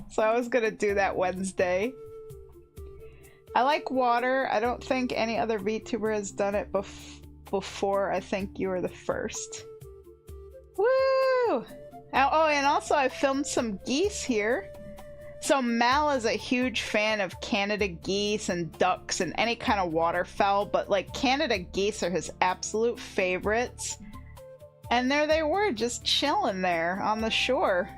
So I was gonna do that Wednesday. I like water. I don't think any other VTuber has done it before. I think you were the first. Woo! Oh, and also I filmed some geese here. So Mal is a huge fan of Canada geese and ducks and any kind of waterfowl, but, like, Canada geese are his absolute favorites. And there they were, just chilling there on the shore.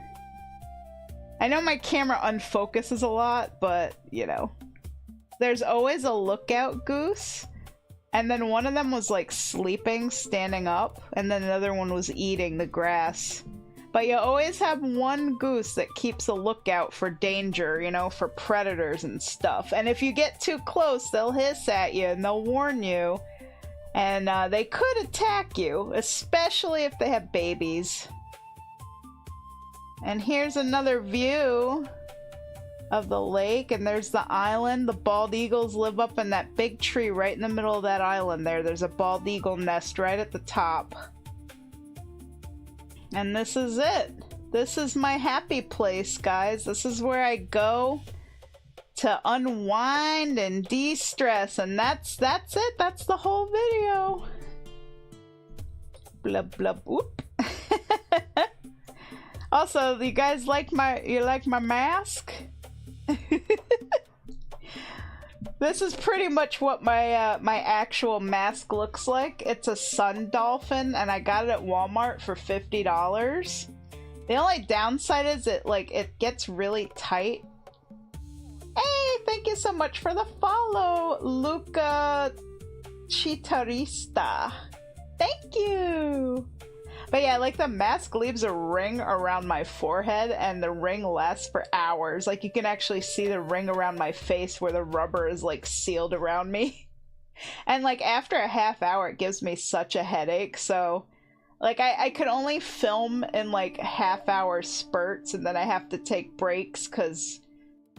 I know my camera unfocuses a lot, but, you know. There's always a lookout goose, and then one of them was, like, sleeping, standing up, and then another one was eating the grass. But you always have one goose that keeps a lookout for danger, you know, for predators and stuff. And if you get too close, they'll hiss at you and they'll warn you. And they could attack you, especially if they have babies. And here's another view of the lake, and there's the island. The bald eagles live up in that big tree right in the middle of that island there. There's a bald eagle nest right at the top. And this is it. This is my happy place, guys. This is where I go to unwind and de-stress, and that's it. That's the whole video. Blub blub whoop. Also, you guys like my mask? This is pretty much what my my actual mask looks like. It's a sun dolphin, and I got it at Walmart for $50. The only downside is it gets really tight. Hey, thank you so much for the follow, Luca Chitarista. Thank you. But yeah, like the mask leaves a ring around my forehead, and the ring lasts for hours. Like you can actually see the ring around my face where the rubber is like sealed around me. And like after a half hour, it gives me such a headache. So like I could only film in like half-hour spurts, and then I have to take breaks because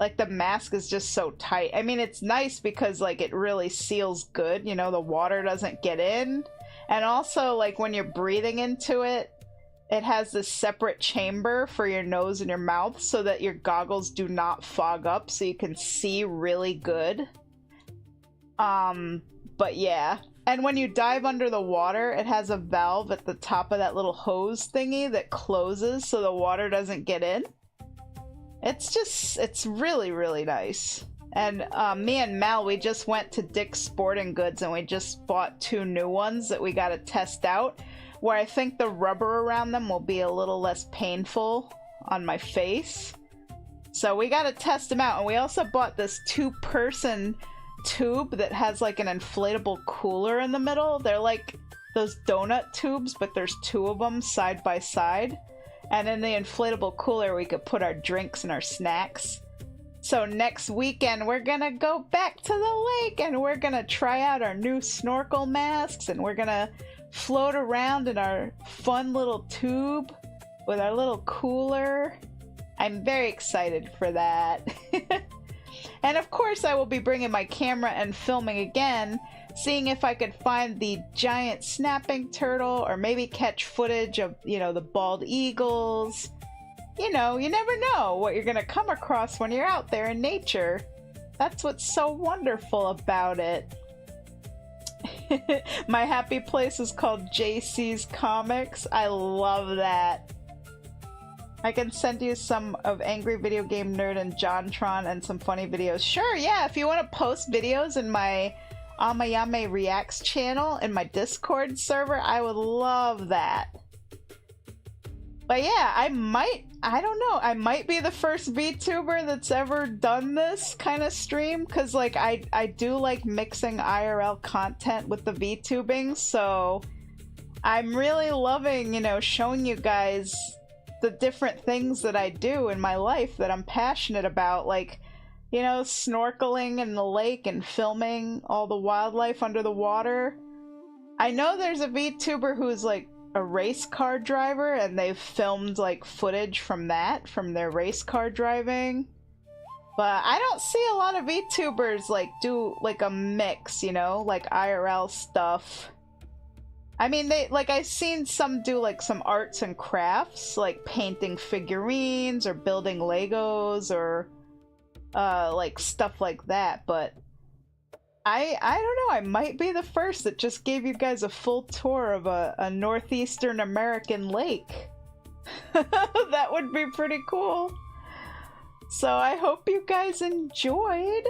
like the mask is just so tight. I mean, it's nice because like it really seals good, you know, the water doesn't get in. And also, like, when you're breathing into it, it has this separate chamber for your nose and your mouth so that your goggles do not fog up, so you can see really good. But yeah. And when you dive under the water, it has a valve at the top of that little hose thingy that closes so the water doesn't get in. It's really, really nice. And me and Mal, we just went to Dick's Sporting Goods and we just bought 2 new ones that we got to test out, where I think the rubber around them will be a little less painful on my face. So we got to test them out. And we also bought this 2-person tube that has like an inflatable cooler in the middle. They're like those donut tubes, but there's 2 of them side by side. And in the inflatable cooler, we could put our drinks and our snacks. So next weekend, we're gonna go back to the lake and we're gonna try out our new snorkel masks, and we're gonna float around in our fun little tube with our little cooler. I'm very excited for that. And of course, I will be bringing my camera and filming again, seeing if I could find the giant snapping turtle or maybe catch footage of, you know, the bald eagles. You know, you never know what you're gonna come across when you're out there in nature. That's what's so wonderful about it. My happy place is called JC's Comics. I love that. I can send you some of Angry Video Game Nerd and JonTron and some funny videos. Sure, yeah, if you want to post videos in my Amayame Reacts channel in my Discord server, I would love that. But yeah, I don't know, I might be the first VTuber that's ever done this kind of stream, because like I do like mixing IRL content with the VTubing, so I'm really loving, you know, showing you guys the different things that I do in my life that I'm passionate about, like, you know, snorkeling in the lake and filming all the wildlife under the water. I know there's a VTuber who's like a race car driver, and they've filmed like footage from that, from their race car driving. But I don't see a lot of VTubers like do like a mix, you know, like IRL stuff. I mean, I've seen some do like some arts and crafts, like painting figurines or building Legos or like stuff like that, but I don't know, I might be the first that just gave you guys a full tour of a northeastern American lake. That would be pretty cool. So I hope you guys enjoyed.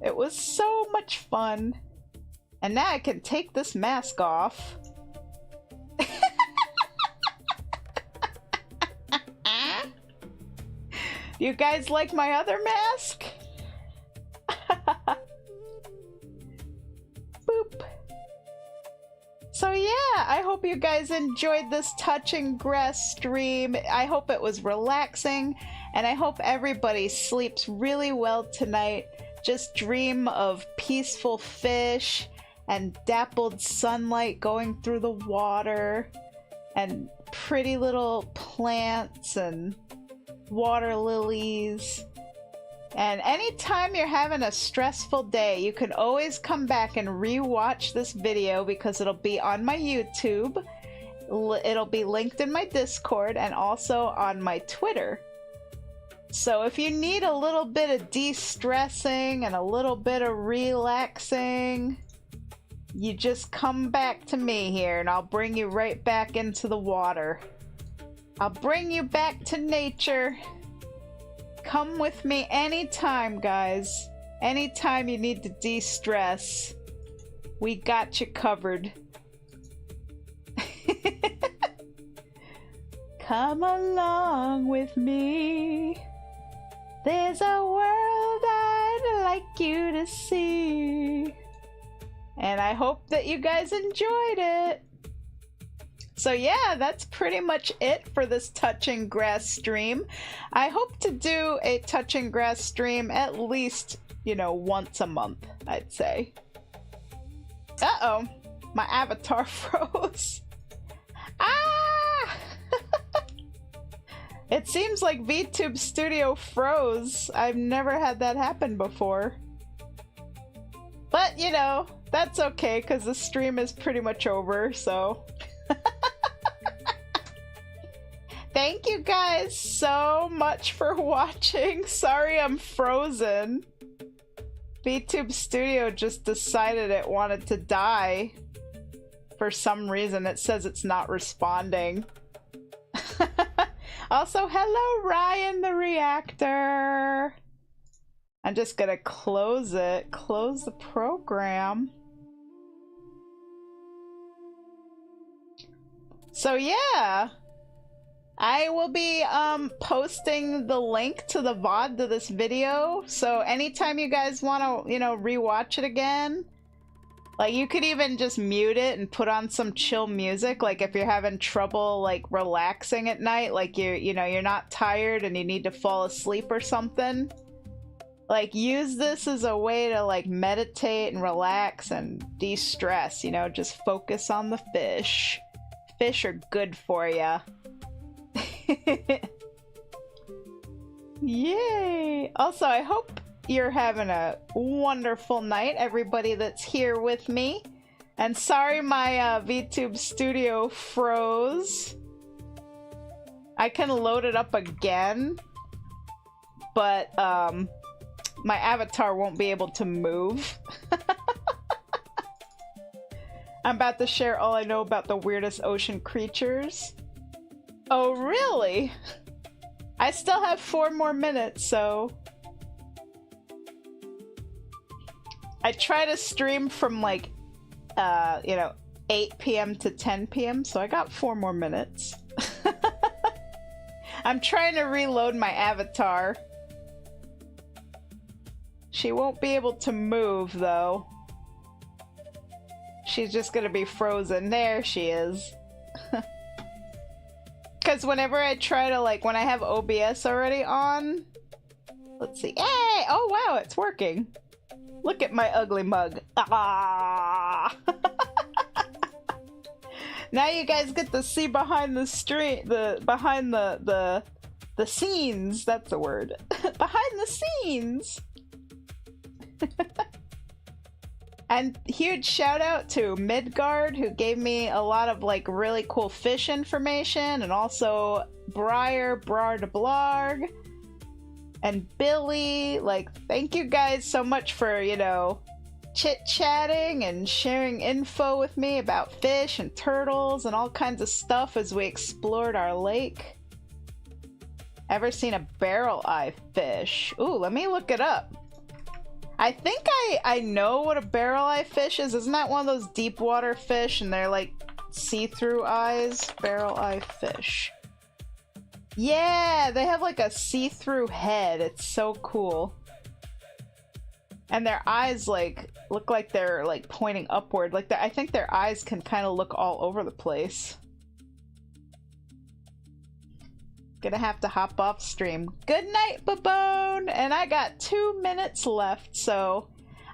It was so much fun. And now I can take this mask off. Do you guys like my other mask? Boop. So yeah, I hope you guys enjoyed this touching grass stream. I hope it was relaxing, and I hope everybody sleeps really well tonight. Just dream of peaceful fish and dappled sunlight going through the water and pretty little plants and water lilies. And anytime you're having a stressful day, you can always come back and re-watch this video, because it'll be on my YouTube, it'll be linked in my Discord, and also on my Twitter. So if you need a little bit of de-stressing and a little bit of relaxing, you just come back to me here and I'll bring you right back into the water. I'll bring you back to nature. Come with me anytime, guys. Anytime you need to de-stress, we got you covered. Come along with me. There's a world I'd like you to see. And I hope that you guys enjoyed it. So yeah, that's pretty much it for this Touching Grass stream. I hope to do a Touching Grass stream at least, you know, once a month, I'd say. Uh-oh, my avatar froze. Ah! It seems like VTube Studio froze. I've never had that happen before. But, you know, that's okay, because the stream is pretty much over, so... Thank you guys so much for watching. Sorry I'm frozen. VTube Studio just decided it wanted to die. For some reason, it says it's not responding. Also, hello Ryan the Reactor. I'm just gonna close it. Close the program. So yeah. I will be posting the link to the VOD to this video, so anytime you guys want to, you know, rewatch it again, like you could even just mute it and put on some chill music, like if you're having trouble like relaxing at night, like you know, you're not tired and you need to fall asleep or something. Like use this as a way to like meditate and relax and de-stress, you know, just focus on the fish. Fish are good for ya. Yay! Also, I hope you're having a wonderful night, everybody that's here with me. And sorry my VTube Studio froze. I can load it up again, but my avatar won't be able to move. I'm about to share all I know about the weirdest ocean creatures. Oh, really? I still have 4 more minutes, so... I try to stream from like, you know, 8 p.m. to 10 p.m., so I got 4 more minutes. I'm trying to reload my avatar. She won't be able to move, though. She's just gonna be frozen. There she is. Because whenever I try to, like, when I have OBS already on... Let's see. Hey! Oh, wow, it's working. Look at my ugly mug. Ah! Now you guys get to see behind the street, behind the scenes. That's the word. Behind the scenes! And huge shout out to Midgard, who gave me a lot of like really cool fish information, and also Brar de Blarg, and Billy. Like, thank you guys so much for, you know, chit-chatting and sharing info with me about fish and turtles and all kinds of stuff as we explored our lake. Ever seen a barrel eye fish? Ooh, let me look it up. I think I know what a barrel eye fish is. Isn't that one of those deep water fish and they're like see-through eyes? Barrel eye fish. Yeah, they have like a see-through head. It's so cool. And their eyes like look like they're like pointing upward. Like I think their eyes can kind of look all over the place. Gonna have to hop off stream. Good night, Babone! And I got 2 minutes left, so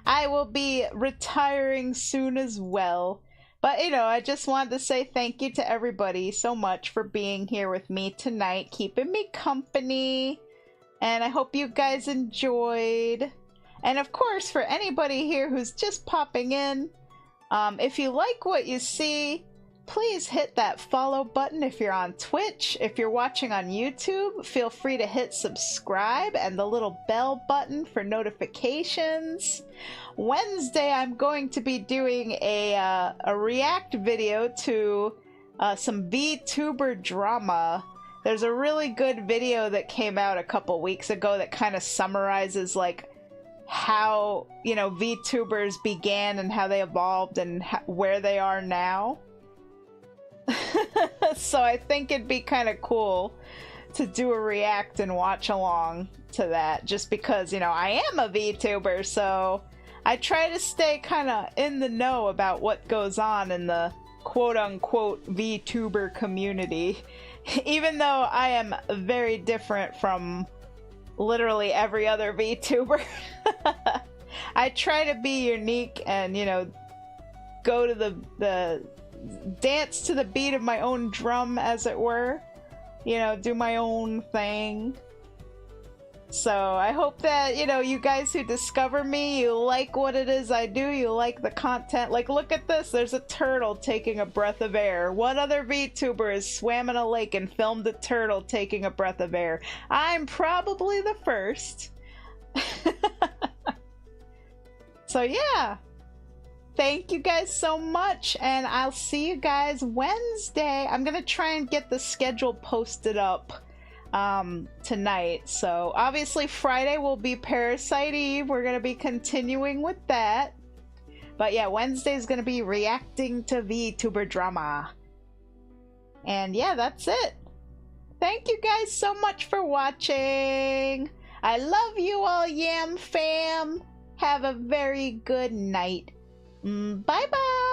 I will be retiring soon as well. But, you know, I just wanted to say thank you to everybody so much for being here with me tonight, keeping me company. And I hope you guys enjoyed. And of course, for anybody here who's just popping in, if you like what you see, please hit that follow button if you're on Twitch. If you're watching on YouTube, feel free to hit subscribe and the little bell button for notifications. Wednesday, I'm going to be doing a react video to some VTuber drama There's a really good video that came out a couple weeks ago that kind of summarizes like how, you know, VTubers began and how they evolved and where they are now. So I think it'd be kind of cool to do a react and watch along to that, just because, you know, I am a VTuber, so I try to stay kind of in the know about what goes on in the quote-unquote VTuber community, even though I am very different from literally every other VTuber. I try to be unique and, you know, go to the dance to the beat of my own drum, as it were. You know, do my own thing. So I hope that, you know, you guys who discover me, you like what it is I do, you like the content. Like, look at this, there's a turtle taking a breath of air. What other VTuber has swam in a lake and filmed a turtle taking a breath of air? I'm probably the first. So yeah, thank you guys so much, and I'll see you guys Wednesday. I'm gonna try and get the schedule posted up tonight. So obviously Friday will be Parasite Eve. We're gonna be continuing with that. But yeah, Wednesday is gonna be reacting to VTuber drama. And yeah, that's it. Thank you guys so much for watching. I love you all, Yam fam. Have a very good night. Bye bye.